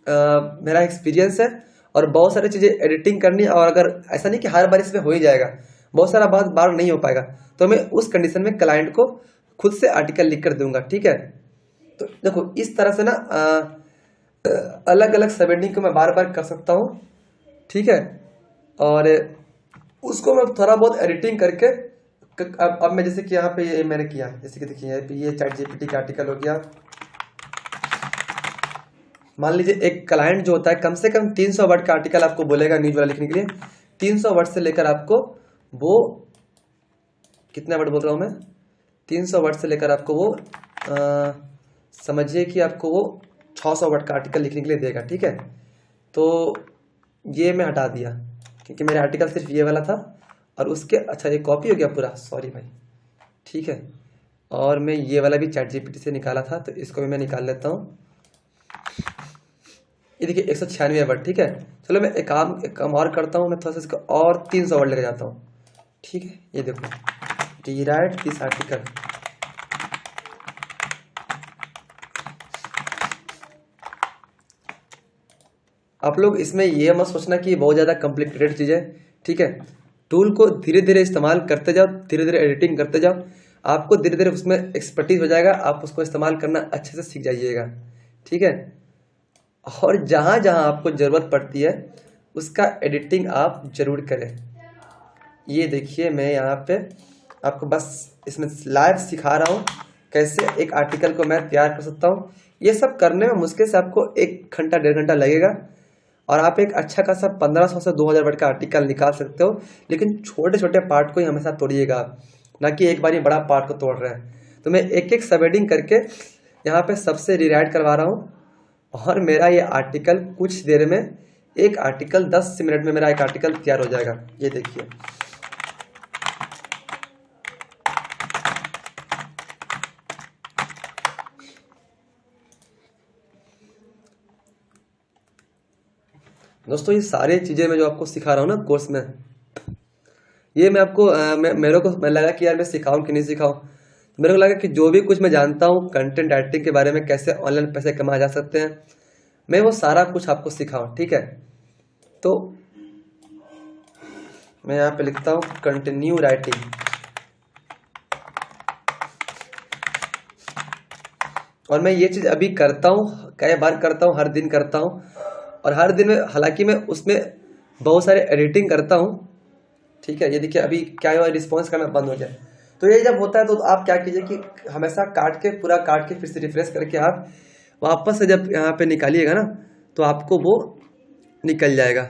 मेरा एक्सपीरियंस है और बहुत सारी चीज़ें एडिटिंग करनी है। और अगर ऐसा नहीं कि हर बार इसमें हो ही जाएगा, बहुत सारा बार नहीं हो पाएगा, तो मैं उस कंडीशन में क्लाइंट को खुद से आर्टिकल लिख कर दूंगा। ठीक है, तो देखो इस तरह से ना अलग अलग सबहेडिंग को मैं बार बार कर सकता हूँ। ठीक है, और उसको मैं थोड़ा बहुत एडिटिंग करके अब मैं जैसे कि यहाँ पे ये मैंने किया, जैसे कि देखिए ये चैट जीपीटी का आर्टिकल हो गया। मान लीजिए एक क्लाइंट जो होता है कम से कम 300 वर्ड का आर्टिकल आपको बोलेगा न्यूज वाला लिखने के लिए। 300 वर्ड से लेकर आपको वो कितने वर्ड बोल रहा हूँ मैं, 300 वर्ड से लेकर आपको वो समझिए कि आपको वो 600 वर्ड का आर्टिकल लिखने के लिए देगा। ठीक है, तो ये मैं हटा दिया क्योंकि मेरा आर्टिकल सिर्फ ये वाला था और उसके, अच्छा ये कॉपी हो गया पूरा, सॉरी भाई। ठीक है, और मैं ये वाला भी चैट जीपीटी से निकाला था, तो इसको भी मैं निकाल लेता हूँ। ये देखिए 196 वर्ड। ठीक है, चलो मैं एक काम और करता हूँ, मैं थोड़ा सा इसको और 300 वर्ड लेकर जाता हूँ। ठीक है, ये देखो रीराइट दिस आर्टिकल। आप लोग इसमें ये मत सोचना कि बहुत ज़्यादा कॉम्प्लिकेटेड चीज़ है। ठीक है, टूल को धीरे धीरे इस्तेमाल करते जाओ, धीरे धीरे एडिटिंग करते जाओ, आपको धीरे धीरे उसमें एक्सपर्टीज हो जाएगा, आप उसको इस्तेमाल करना अच्छे से सीख जाइएगा। ठीक है, और जहाँ जहाँ आपको ज़रूरत पड़ती है उसका एडिटिंग आप ज़रूर करें। ये देखिए मैं यहाँ पे आपको बस इसमें लाइव सिखा रहा हूँ कैसे एक आर्टिकल को मैं तैयार कर सकता हूँ। ये सब करने में मुश्किल से आपको 1 घंटा 1.5 घंटा लगेगा और आप एक अच्छा खासा 1500 से 2000 वर्ड का आर्टिकल निकाल सकते हो। लेकिन छोटे छोटे पार्ट को ही हमेशा तोड़िएगा, ना कि एक बार ही बड़ा पार्ट को तोड़ रहे हैं। तो मैं एक एक सब हेडिंग करके यहाँ पे सबसे रीराइट करवा रहा हूँ और मेरा ये आर्टिकल कुछ देर में, एक आर्टिकल 10 मिनट में मेरा एक आर्टिकल तैयार हो जाएगा। ये देखिए दोस्तों, ये सारी चीज़ें मैं जो आपको सिखा रहा हूँ ना कोर्स में, ये मैं आपको मेरे को मैं लगा कि यार मैं सिखाऊं कि नहीं सिखाऊं, तो मेरे को लगा कि जो भी कुछ मैं जानता हूँ कंटेंट राइटिंग के बारे में, कैसे ऑनलाइन पैसे कमाए जा सकते हैं, मैं वो सारा कुछ आपको सिखाऊं। ठीक है, तो मैं यहाँ पे लिखता हूँ कंटिन्यू राइटिंग। और मैं ये चीज़ अभी करता हूँ, कई बार करता हूँ, हर दिन करता हूँ। और हर दिन में हालांकि मैं उसमें बहुत सारे एडिटिंग करता हूँ। ठीक है, ये देखिए अभी क्या हुआ, रिस्पॉन्स करना बंद हो गया। तो ये जब होता है तो आप क्या कीजिए कि हमेशा काट के, पूरा काट के फिर से रिफ्रेश करके आप वापस से जब यहाँ पे निकालिएगा ना, तो आपको वो निकल जाएगा।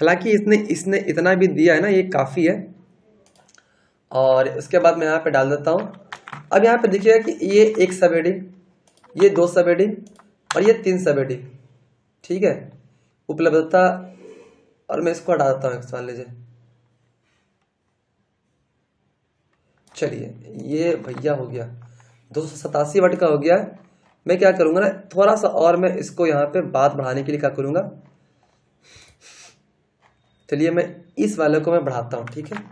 हालांकि इसने इसने इतना भी दिया है ना, ये काफ़ी है। और उसके बाद मैं यहाँ पे डाल देता हूँ। अब यहाँ पे देखिएगा कि ये एक सब हेडिंग, ये दो सब हेडिंग और ये तीन सब हेडिंग। ठीक है, उपलब्धता, और मैं इसको हटा देता हूँ, मान लीजिए। चलिए ये भैया हो गया 287 वर्ड का हो गया। मैं क्या करूँगा ना, थोड़ा सा और मैं इसको यहाँ पे बात बढ़ाने के लिए क्या करूँगा, चलिए मैं इस वाले को मैं बढ़ाता हूँ। ठीक है,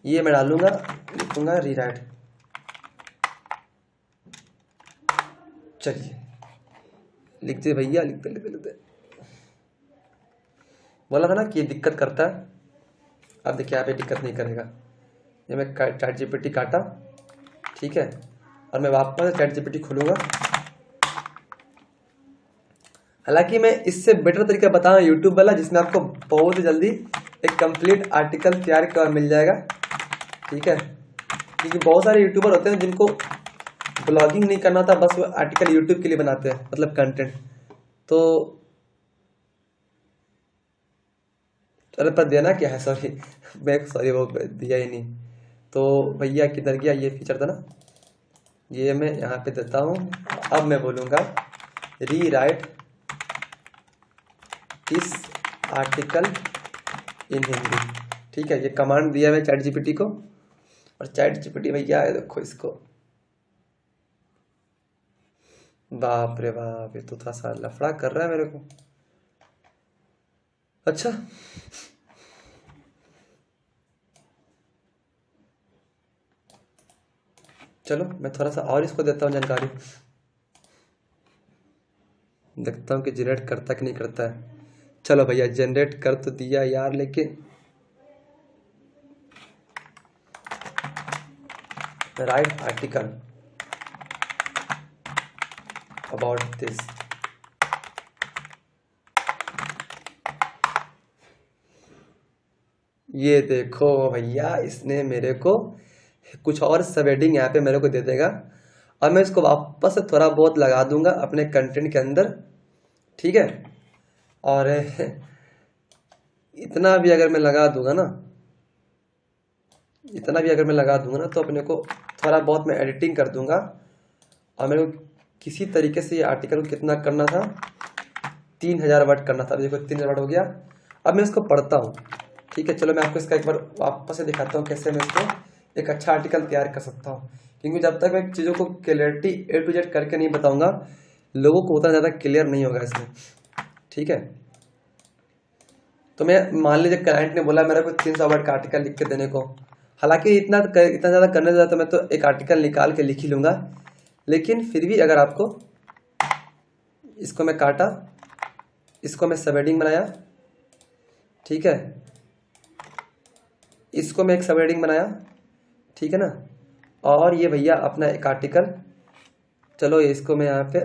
ये मैं डालूंगा, लिखूंगा रीराइट। चलिए लिखते भैया, लिखते लिखते लिखते। बोला था ना कि ये दिक्कत करता है। अब देखिए यहाँ पे दिक्कत नहीं करेगा। ये मैं चैट जीपीटी काटा, ठीक है, और मैं वापस चैट जीपीटी खोलूंगा। हालांकि मैं इससे बेटर तरीका बताऊँ यूट्यूब वाला, जिसमें आपको बहुत ही जल्दी एक कंप्लीट आर्टिकल तैयार कर मिल जाएगा। ठीक है, क्योंकि बहुत सारे यूट्यूबर होते हैं जिनको ब्लॉगिंग नहीं करना था, बस वो आर्टिकल यूट्यूब के लिए बनाते हैं, मतलब कंटेंट। तो अरे पर देना क्या है, सॉरी मैं सॉरी वो दिया ही नहीं। तो भैया किधर गया, ये फीचर था ना, ये मैं यहाँ पे देता हूँ। अब मैं बोलूँगा री राइट इस आर्टिकल इन हिंदी। ठीक है, ये कमांड दिया है चैट जीपीटी को। और चैट जीपीटी भैया देखो इसको, बाप रे बाप, ये तो थोड़ा सा लफड़ा कर रहा है मेरे को। अच्छा चलो मैं थोड़ा सा और इसको देता हूँ जानकारी, देखता हूँ कि जनरेट करता कि नहीं करता है। चलो भैया जनरेट कर तो दिया यार, लेकिन राइट आर्टिकल अबाउट दिस। ये देखो भैया, इसने मेरे को कुछ और सब हेडिंग यहाँ पे मेरे को दे देगा, और मैं इसको वापस से थोड़ा बहुत लगा दूंगा अपने कंटेंट के अंदर। ठीक है, और इतना भी अगर मैं लगा दूंगा ना, इतना भी अगर मैं लगा दूंगा ना, तो अपने को थोड़ा बहुत मैं एडिटिंग कर दूंगा। और मेरे को किसी तरीके से ये आर्टिकल को कितना करना था, 3000 वर्ड करना था। देखो 3000 वर्ड हो गया। अब मैं इसको पढ़ता हूँ। ठीक है, चलो मैं आपको इसका एक बार वापस से दिखाता हूँ कैसे मैं इसको एक अच्छा आर्टिकल तैयार कर सकता हूँ। क्योंकि जब तक मैं चीज़ों को क्लियरिटी A to Z करके नहीं बताऊँगा, लोगों को उतना ज़्यादा क्लियर नहीं होगा इसमें। ठीक है, तो मैं मान लीजिए क्लाइंट ने बोला मेरे को 300 वर्ड का आर्टिकल लिख के देने को। हालांकि इतना ज़्यादा करने ज़्यादा तो मैं तो एक आर्टिकल निकाल के लिख ही लूँगा, लेकिन फिर भी अगर आपको, इसको मैं काटा, इसको मैं सब हेडिंग बनाया। ठीक है, इसको मैं एक सब हेडिंग बनाया। ठीक है ना, और ये भैया अपना एक आर्टिकल, चलो इसको मैं यहाँ पे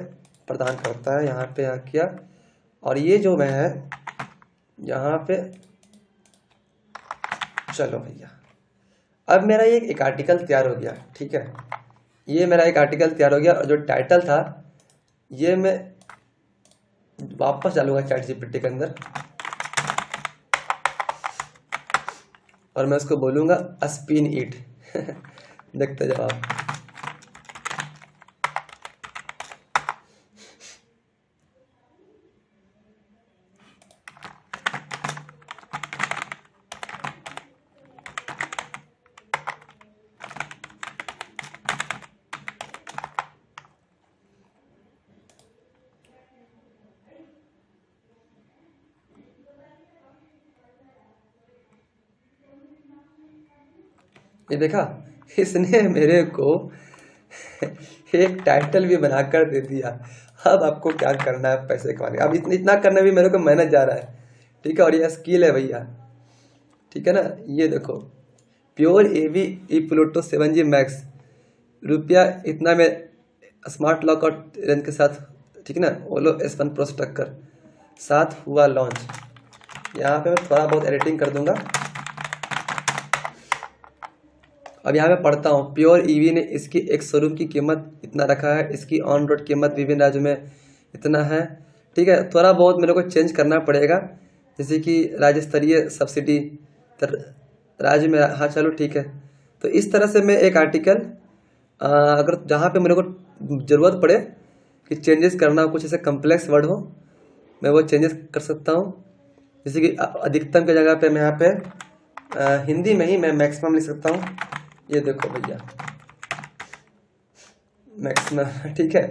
प्रदान करता है, यहाँ पे यहाँ किया। और ये जो मैं है यहाँ पे, चलो भैया अब मेरा ये एक आर्टिकल तैयार हो गया। ठीक है, ये मेरा एक आर्टिकल तैयार हो गया, और जो टाइटल था ये मैं वापस डालूंगा चैट जीपीटी के अंदर, और मैं उसको बोलूँगा स्पिन इट देखते जाओ आप। ये देखा, इसने मेरे को एक टाइटल भी बनाकर दे दिया। अब आपको क्या करना है पैसे कमाने, अब इतना इतना करने भी मेरे को मेहनत जा रहा है, ठीक है। और ये स्किल है भैया, ठीक है ना। ये देखो, प्योर एवी ई प्लूटो 7G मैक्स, रुपया इतना में स्मार्ट लॉक और रेंज के साथ, ठीक है ना। ओलो S1 प्रो टक्कर साथ हुआ लॉन्च। यहाँ पे मैं थोड़ा बहुत एडिटिंग कर दूंगा। अब यहाँ पे पढ़ता हूँ, प्योर ईवी ने इसकी एक शोरूम की कीमत इतना रखा है, इसकी ऑन रोड कीमत विभिन्न राज्यों में इतना है, ठीक है। थोड़ा बहुत मेरे को चेंज करना पड़ेगा, जैसे कि राज्य स्तरीय सब्सिडी राज्य में, हाँ चलो ठीक है। तो इस तरह से मैं एक आर्टिकल अगर जहाँ पे मेरे को ज़रूरत पड़े कि चेंजेस करना हो, कुछ ऐसे कम्प्लेक्स वर्ड हो, मैं वो चेंजेस कर सकता हूँ। जैसे कि अधिकतम की जगह पे मैं यहाँ पे हिंदी में ही मैं मैक्सिमम लिख सकता हूँ। ये देखो भैया, मैक्सिमम, ठीक है।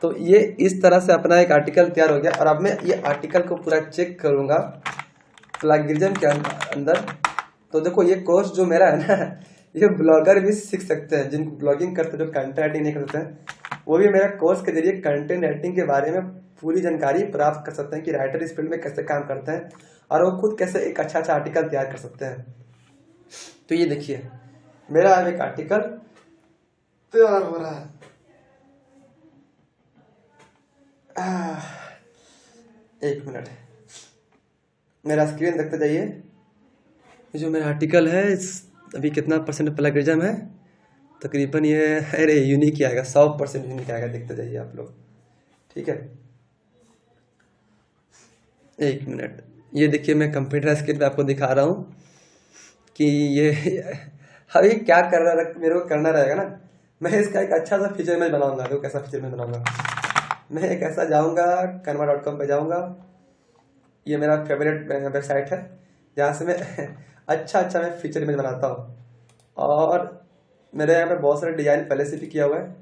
तो ये इस तरह से अपना एक आर्टिकल तैयार हो गया। और अब मैं ये आर्टिकल को पूरा चेक करूँगा प्लगरिज्म के अंदर। तो देखो, ये कोर्स जो मेरा है ना, ये ब्लॉगर भी सीख सकते हैं, जिनको ब्लॉगिंग करते हैं, जो कंटेंट राइटिंग नहीं करते हैं, वो भी मेरा कोर्स के जरिए कंटेंट राइटिंग के बारे में पूरी जानकारी प्राप्त कर सकते हैं कि राइटर इस फील्ड में कैसे काम करते हैं और वो खुद कैसे एक अच्छा अच्छा आर्टिकल तैयार कर सकते हैं। तो ये देखिए, मेरा अब एक आर्टिकल तैयार हो रहा है। एक मिनट, मेरा स्क्रीन देखते जाइए। ये जो मेरा आर्टिकल है, अभी कितना परसेंट प्लगरिज्म है, तकरीबन ये, अरे यूनिक ही आएगा, 100% यूनिक आएगा, देखते जाइए आप लोग, ठीक है। एक मिनट, ये देखिए, मैं कंप्यूटर स्क्रीन पे आपको दिखा रहा हूँ कि ये अभी क्या कर रहा, मेरे को करना रहेगा ना, मैं इसका एक अच्छा सा फीचर इमेज बनाऊंगा। देखो कैसा फीचर इमेज बनाऊंगा, मैं एक ऐसा जाऊंगा, canva.com पे जाऊंगा। ये मेरा फेवरेट वेबसाइट है, जहाँ से मैं अच्छा मैं फीचर इमेज बनाता हूँ। और मेरे यहाँ पे बहुत सारे डिज़ाइन पहले से भी किया हुआ है,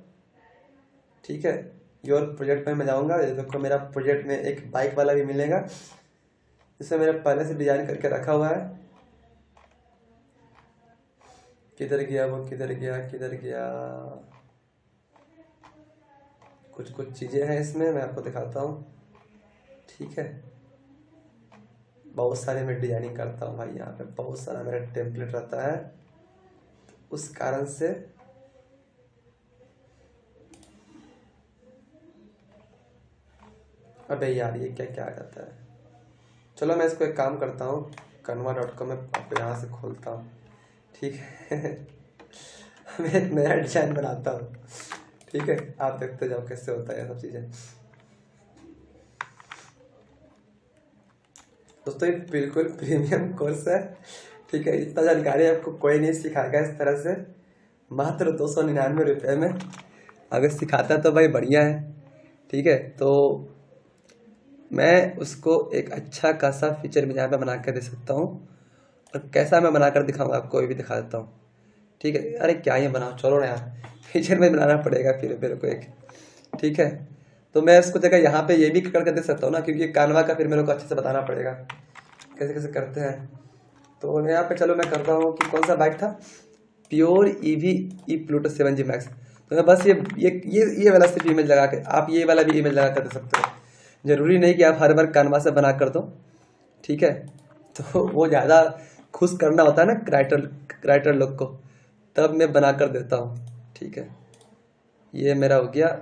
ठीक है। योर प्रोजेक्ट में मैं जाऊँगा, देखो मेरा प्रोजेक्ट में एक बाइक वाला भी मिलेगा, जिसे मैंने पहले से डिज़ाइन करके रखा हुआ है। किधर गया वो, किधर गया। कुछ चीज़ें हैं इसमें, मैं आपको दिखाता हूँ, ठीक है। बहुत सारे मैं डिजाइनिंग करता हूँ भाई, यहाँ पे बहुत सारा मेरा टेम्पलेट रहता है, उस कारण से अबे यार ये क्या आ जाता है। चलो मैं इसको एक काम करता हूँ, canva.com में आपको यहाँ से खोलता हूँ, ठीक है। मैं एक नया डिजाइन बनाता हूँ, ठीक है। आप देखते जाओ कैसे होता है ये सब चीज़ें। दोस्तों ये बिल्कुल प्रीमियम कोर्स है, ठीक है। इतना जानकारी आपको कोई नहीं सिखाएगा इस तरह से, मात्र 299 रुपये में। अगर सिखाता तो भाई बढ़िया है, ठीक है। तो मैं उसको एक अच्छा खासा फीचर में यहाँ पे बना कर दे सकता हूँ, और कैसा मैं बनाकर दिखाऊंगा आपको, ये भी दिखा देता हूँ, ठीक है। अरे क्या ये बनाओ, चलो ना यार, फीचर में बनाना पड़ेगा फिर मेरे को एक, ठीक है। तो मैं इसको जगह यहाँ पे ये भी करके दे सकता हूँ ना, क्योंकि कानवा का फिर मेरे को अच्छे से बताना पड़ेगा कैसे कैसे करते हैं। तो यहाँ पे चलो मैं करता हूँ कि कौन सा बाइक था, प्योर ईवी ई प्लूटो 7G मैक्स। तो मैं बस ये वाला सिर्फ इमेज लगा के, आप ये वाला भी इमेज लगा कर दे सकते हो, ज़रूरी नहीं कि आप हर बार कानवा से बना कर दो, ठीक है। तो वो ज़्यादा खुश करना होता है ना राइटर लोग को, तब मैं बना कर देता हूँ, ठीक है। ये मेरा हो गया,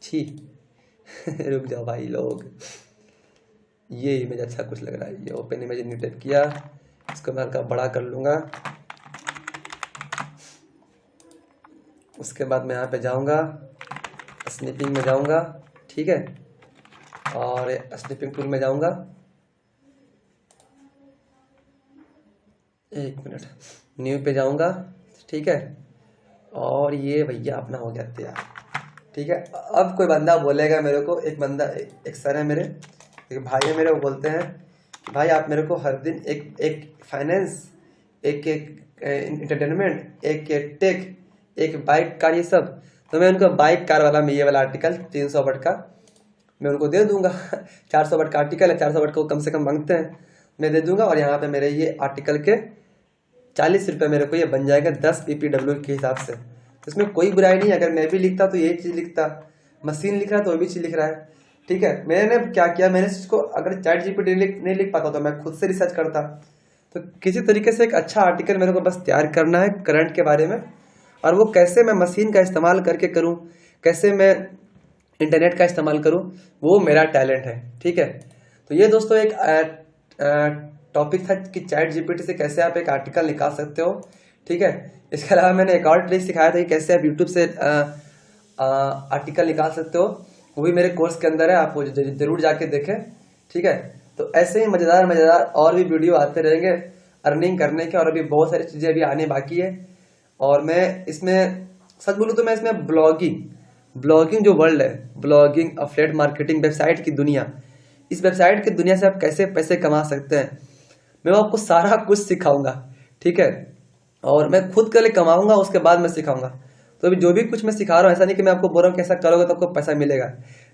छी रुक जाओ भाई लोग, ये इमेज अच्छा कुछ लग रहा है। ये ओपन इमेज न्यू टाइप किया, इसको मैं हल्का बड़ा कर लूँगा। उसके बाद मैं यहाँ पे जाऊँगा, स्निपिंग में जाऊँगा, ठीक है। और स्निपिंग टूल में जाऊँगा, एक मिनट, न्यू पे जाऊँगा, ठीक है। और ये भैया अपना हो गया तैयार, ठीक है। अब कोई बंदा बोलेगा मेरे को, एक सर है मेरे, एक भाई है मेरे, वो बोलते हैं कि भाई आप मेरे को हर दिन एक फाइनेंस, एक इंटरटेनमेंट, एक टेक, एक बाइक कार, ये सब। तो मैं उनको बाइक कार वाला में ये वाला आर्टिकल 300 वर्ड का मैं उनको दे दूंगा। 400 वर्ड का आर्टिकल है, 400 वर्ड को कम से कम मांगते हैं, मैं दे दूंगा। और यहाँ पे मेरे ये आर्टिकल के ₹40 मेरे को ये बन जाएगा 10 PPW के हिसाब से। तो इसमें कोई बुराई नहीं है, अगर मैं भी लिखता तो यही चीज़ लिखता, मशीन लिख रहा है तो वो भी चीज़ लिख रहा है। ठीक है, मैंने क्या किया, मैंने इसको अगर चैट जीपीटी नहीं लिख पाता तो मैं खुद से रिसर्च करता। तो किसी तरीके से एक अच्छा आर्टिकल मेरे को बस तैयार करना है करंट के बारे में, और वो कैसे मैं मशीन का इस्तेमाल करके करूँ, कैसे मैं इंटरनेट का इस्तेमाल करूँ, वो मेरा टैलेंट है। ठीक है, तो ये दोस्तों एक टॉपिक था कि चैट जीपीटी से कैसे आप एक आर्टिकल निकाल सकते हो। ठीक है, इसके अलावा मैंने एक और ट्रिक सिखाया था कि कैसे आप यूट्यूब से आर्टिकल निकाल सकते हो, वो भी मेरे कोर्स के अंदर है, आप वो जरूर जाके देखें। ठीक है, तो ऐसे ही मज़ेदार मज़ेदार और भी वीडियो आते रहेंगे अर्निंग करने के, और अभी बहुत सारी चीज़ें अभी आने बाकी है। और मैं इसमें सच बोलूँ तो मैं इसमें ब्लॉगिंग जो वर्ल्ड है, ब्लॉगिंग, अफिलिएट मार्केटिंग, वेबसाइट की दुनिया, इस वेबसाइट की दुनिया से आप कैसे पैसे कमा सकते हैं, मैं आपको सारा कुछ सिखाऊंगा। ठीक है, और मैं खुद के लिए कमाऊंगा, उसके बाद मैं सिखाऊंगा। तो अभी जो भी कुछ मैं सिखा रहा हूँ, ऐसा नहीं कि मैं आपको बोल रहा हूँ कैसा करोगे तो आपको पैसा मिलेगा,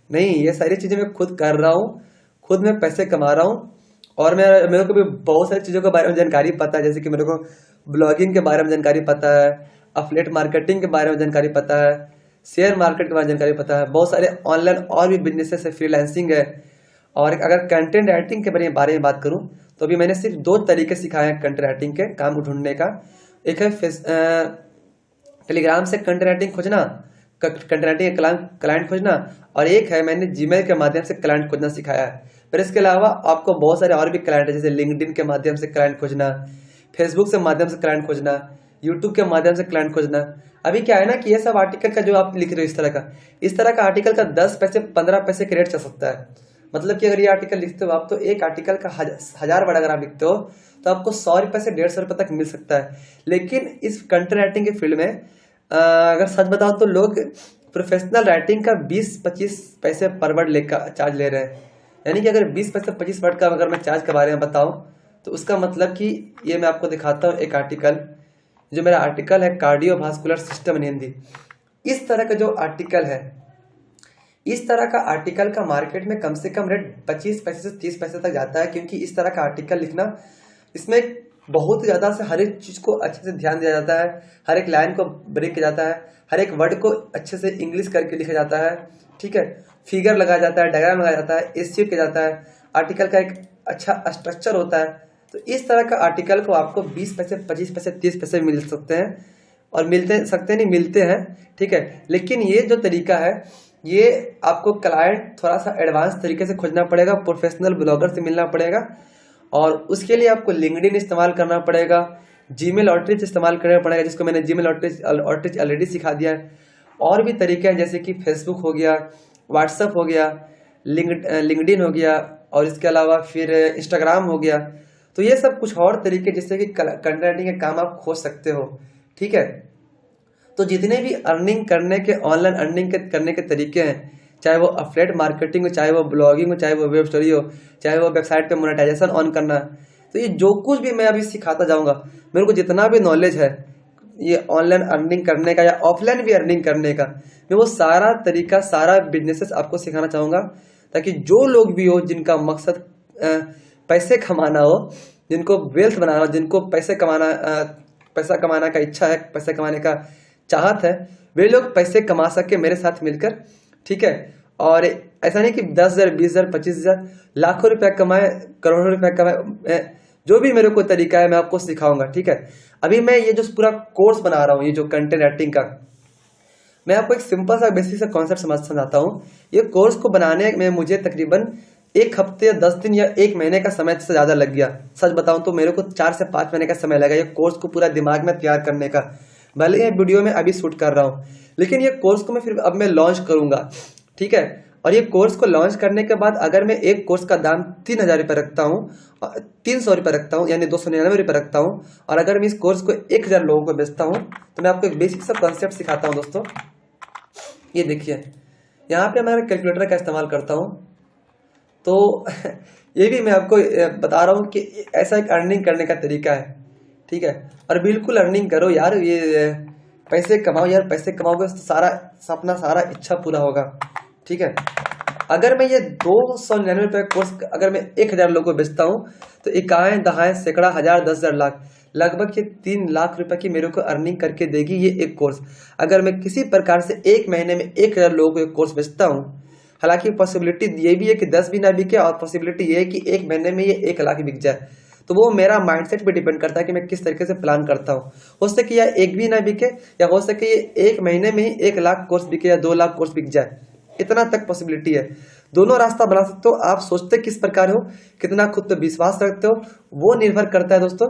नहीं, ये सारी चीज़ें मैं खुद कर रहा हूँ, खुद मैं पैसे कमा रहा हूँ। और मेरे को भी बहुत सारी चीज़ों के बारे में जानकारी पता है, जैसे कि मेरे को ब्लॉगिंग के बारे में जानकारी पता है, अफिलिएट मार्केटिंग के बारे में जानकारी पता है, शेयर मार्केट के बारे में जानकारी पता है, बहुत सारे ऑनलाइन और भी बिजनेसेस है, फ्रीलांसिंग है। और अगर कंटेंट राइटिंग के बारे में बात करूँ तो अभी मैंने सिर्फ 2 तरीके सिखाए हैं कंटेंट राइटिंग के काम ढूंढने का। एक है टेलीग्राम से कंटेंट राइटिंग खोजना, कंटेंट राइटिंग क्लाइंट खोजना, और एक है मैंने जीमेल के माध्यम से क्लाइंट खोजना सिखाया है। फिर इसके अलावा आपको बहुत सारे और भी क्लाइंट है, जैसे लिंक्डइन के माध्यम से क्लाइंट खोजना, फेसबुक से माध्यम से क्लाइंट खोजना, यूट्यूब के माध्यम से क्लाइंट खोजना। अभी क्या है ना कि ये सब आर्टिकल का जो आप लिख रहे हो, इस तरह का आर्टिकल का 10 पैसे 15 पैसे का रेट चल सकता है। मतलब कि अगर ये आर्टिकल लिखते हो आप, तो एक आर्टिकल का 1000 वर्ड अगर आप लिखते हो तो आपको 100 रुपये से 150 रुपये तक मिल सकता है। लेकिन इस कंटेंट राइटिंग के फील्ड में अगर सच बताओ तो लोग प्रोफेशनल राइटिंग का 20-25 पैसे पर वर्ड लेकर चार्ज ले रहे हैं। यानी कि अगर 20 पैसे 25 वर्ड का अगर मैं चार्ज के बारे में बताऊं, तो उसका मतलब कि ये मैं आपको दिखाता हूँ एक आर्टिकल, जो मेरा आर्टिकल है कार्डियोवास्कुलर सिस्टम इन हिंदी। इस तरह का जो आर्टिकल है, इस तरह का आर्टिकल का मार्केट में कम से कम रेट 25 पैसे से 30 पैसे तक जाता है, क्योंकि इस तरह का आर्टिकल लिखना, इसमें बहुत ज़्यादा से हर एक चीज़ को अच्छे से ध्यान दिया जाता है, हर एक लाइन को ब्रेक किया जाता है, हर एक वर्ड को अच्छे से इंग्लिश करके लिखा जाता है। ठीक है, फिगर लगाया जाता है, डायग्राम लगाया जाता है, एसईओ किया जाता है, आर्टिकल का एक अच्छा स्ट्रक्चर होता है। तो इस तरह का आर्टिकल को आपको 20 पैसे 25 पैसे 30 पैसे मिल सकते हैं, और मिलते हैं। ठीक है, लेकिन ये जो तरीका है, ये आपको क्लाइंट थोड़ा सा एडवांस तरीके से खोजना पड़ेगा, प्रोफेशनल ब्लॉगर से मिलना पड़ेगा, और उसके लिए आपको लिंक्डइन इस्तेमाल करना पड़ेगा, जीमेल आउटरीच इस्तेमाल करना पड़ेगा, जिसको मैंने जीमेल आउटरीच ऑलरेडी सिखा दिया है। और भी तरीके हैं, जैसे कि फेसबुक हो गया, व्हाट्सअप हो गया, लिंक्डइन हो गया, और इसके अलावा फिर इंस्टाग्राम हो गया। तो ये सब कुछ और तरीके जिससे कि कंटेंट राइटिंग के काम आप खोज सकते हो। ठीक है, तो जितने भी अर्निंग करने के, ऑनलाइन अर्निंग करने के तरीके हैं, चाहे वो अफिलिएट मार्केटिंग हो, चाहे वो ब्लॉगिंग हो, चाहे वो वेब स्टोरी हो, चाहे वो वेबसाइट पे मोनेटाइजेशन ऑन करना, तो ये जो कुछ भी मैं अभी सिखाता जाऊंगा, मेरे को जितना भी नॉलेज है ये ऑनलाइन अर्निंग करने का या ऑफलाइन भी अर्निंग करने का, मैं वो सारा तरीका, सारा बिजनेसेस आपको सिखाना चाहूँगा, ताकि जो लोग भी हो जिनका मकसद पैसे कमाना हो, जिनको वेल्थ बनाना हो, जिनको पैसा कमाना का इच्छा है, पैसे कमाने का चाहत है, वे लोग पैसे कमा सके मेरे साथ मिलकर। ठीक है, और ऐसा नहीं कि 10,000 20,000 25,000 लाखों रुपया कमाए, करोड़ों रुपया कमाए, जो भी मेरे को तरीका है मैं आपको सिखाऊंगा। ठीक है, अभी मैं ये जो पूरा कोर्स बना रहा हूँ, ये जो कंटेंट राइटिंग का, मैं आपको एक सिंपल सा बेसिक सा कॉन्सेप्ट समझाता हूँ। ये कोर्स को बनाने में मुझे तकरीबन 1 हफ्ते या 10 दिन या 1 महीने का समय से ज़्यादा लग गया। सच बताऊँ तो मेरे को 4 से 5 महीने का समय लगा ये कोर्स को पूरा दिमाग में तैयार करने का। भले ये वीडियो में अभी शूट कर रहा हूँ, लेकिन ये कोर्स को मैं फिर अब मैं लॉन्च करूँगा। ठीक है, और ये कोर्स को लॉन्च करने के बाद अगर मैं एक कोर्स का दाम 3,000 रुपये रखता हूँ, 300 रुपये रखता हूँ, यानी 299 रुपये रखता हूँ, और अगर मैं इस कोर्स को 1,000 लोगों को बेचता हूँ, तो मैं आपको एक बेसिक सा कॉन्सेप्ट सिखाता हूँ दोस्तों। ये देखिए, यहाँ पे मैं कैलकुलेटर का इस्तेमाल करता हूँ। तो ये भी मैं आपको बता रहा हूँ कि ऐसा एक अर्निंग करने का तरीका है। ठीक है, और बिल्कुल अर्निंग करो यार, ये पैसे कमाओ यार, पैसे कमाओगे तो सारा सपना, सारा इच्छा पूरा होगा। ठीक है, अगर मैं ये 299 रुपये कोर्स अगर मैं 1,000 लोगों को बेचता हूँ, तो इकाएँ दहाएँ सैकड़ा हज़ार 10,000 लाख, लगभग ये 3 लाख रुपए की मेरे को अर्निंग करके देगी ये एक कोर्स। अगर मैं किसी प्रकार से एक महीने में 1000 लोगों को एक कोर्स बेचता हूँ, हालांकि पॉसिबिलिटी ये भी है कि 10 भी ना बिके, और पॉसिबिलिटी ये है कि एक महीने में ये 1 लाख बिक जाए। तो वो मेरा माइंडसेट पे डिपेंड करता है कि मैं किस तरीके से प्लान करता हूँ। हो सके या एक भी ना बिके, या हो सके ये एक महीने में ही 1 लाख कोर्स बिके या 2 लाख कोर्स बिक जाए, इतना तक पॉसिबिलिटी है। दोनों रास्ता बना सकते हो। आप सोचते किस प्रकार हो, कितना खुद पे विश्वास रखते हो, वो निर्भर करता है दोस्तों,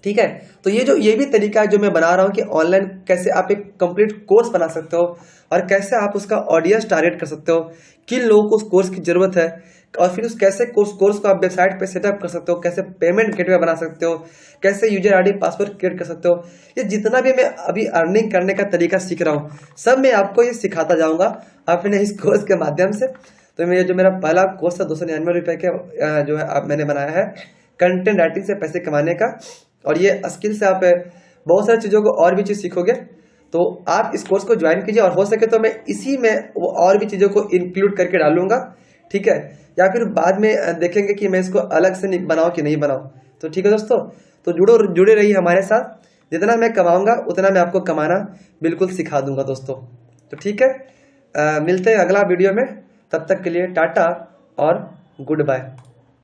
ठीक है। तो ये भी तरीका है जो मैं बना रहा हूँ कि ऑनलाइन कैसे आप एक कंप्लीट कोर्स बना सकते हो, और कैसे आप उसका ऑडियंस टारगेट कर सकते हो, किन लोगों को उस कोर्स की जरूरत है, और फिर उस कैसे कोर्स को आप वेबसाइट पे सेटअप कर सकते हो, कैसे पेमेंट गेटवे बना सकते हो, कैसे यूजर आईडी पासवर्ड क्रिएट कर सकते हो। ये जितना भी मैं अभी अर्निंग करने का तरीका सीख रहा हूँ, सब मैं आपको ये सिखाता जाऊँगा अपने इस कोर्स के माध्यम से। तो मैं जो मेरा पहला कोर्स था 299 रुपये के जो है मैंने बनाया है कंटेंट राइटिंग से पैसे कमाने का, और ये स्किल से आप बहुत सारी चीज़ों को और भी चीज़ सीखोगे। तो आप इस कोर्स को ज्वाइन कीजिए, और हो सके तो मैं इसी में वो और भी चीज़ों को इंक्लूड करके डालूंगा, ठीक है। या फिर बाद में देखेंगे कि मैं इसको अलग से बनाऊँ कि नहीं बनाऊँ। तो ठीक है दोस्तों, तो जुड़े रहिए हमारे साथ। जितना मैं कमाऊँगा उतना मैं आपको कमाना बिल्कुल सिखा दूंगा दोस्तों। तो ठीक है, मिलते हैं अगला वीडियो में। तब तक के लिए टाटा और गुड बाय।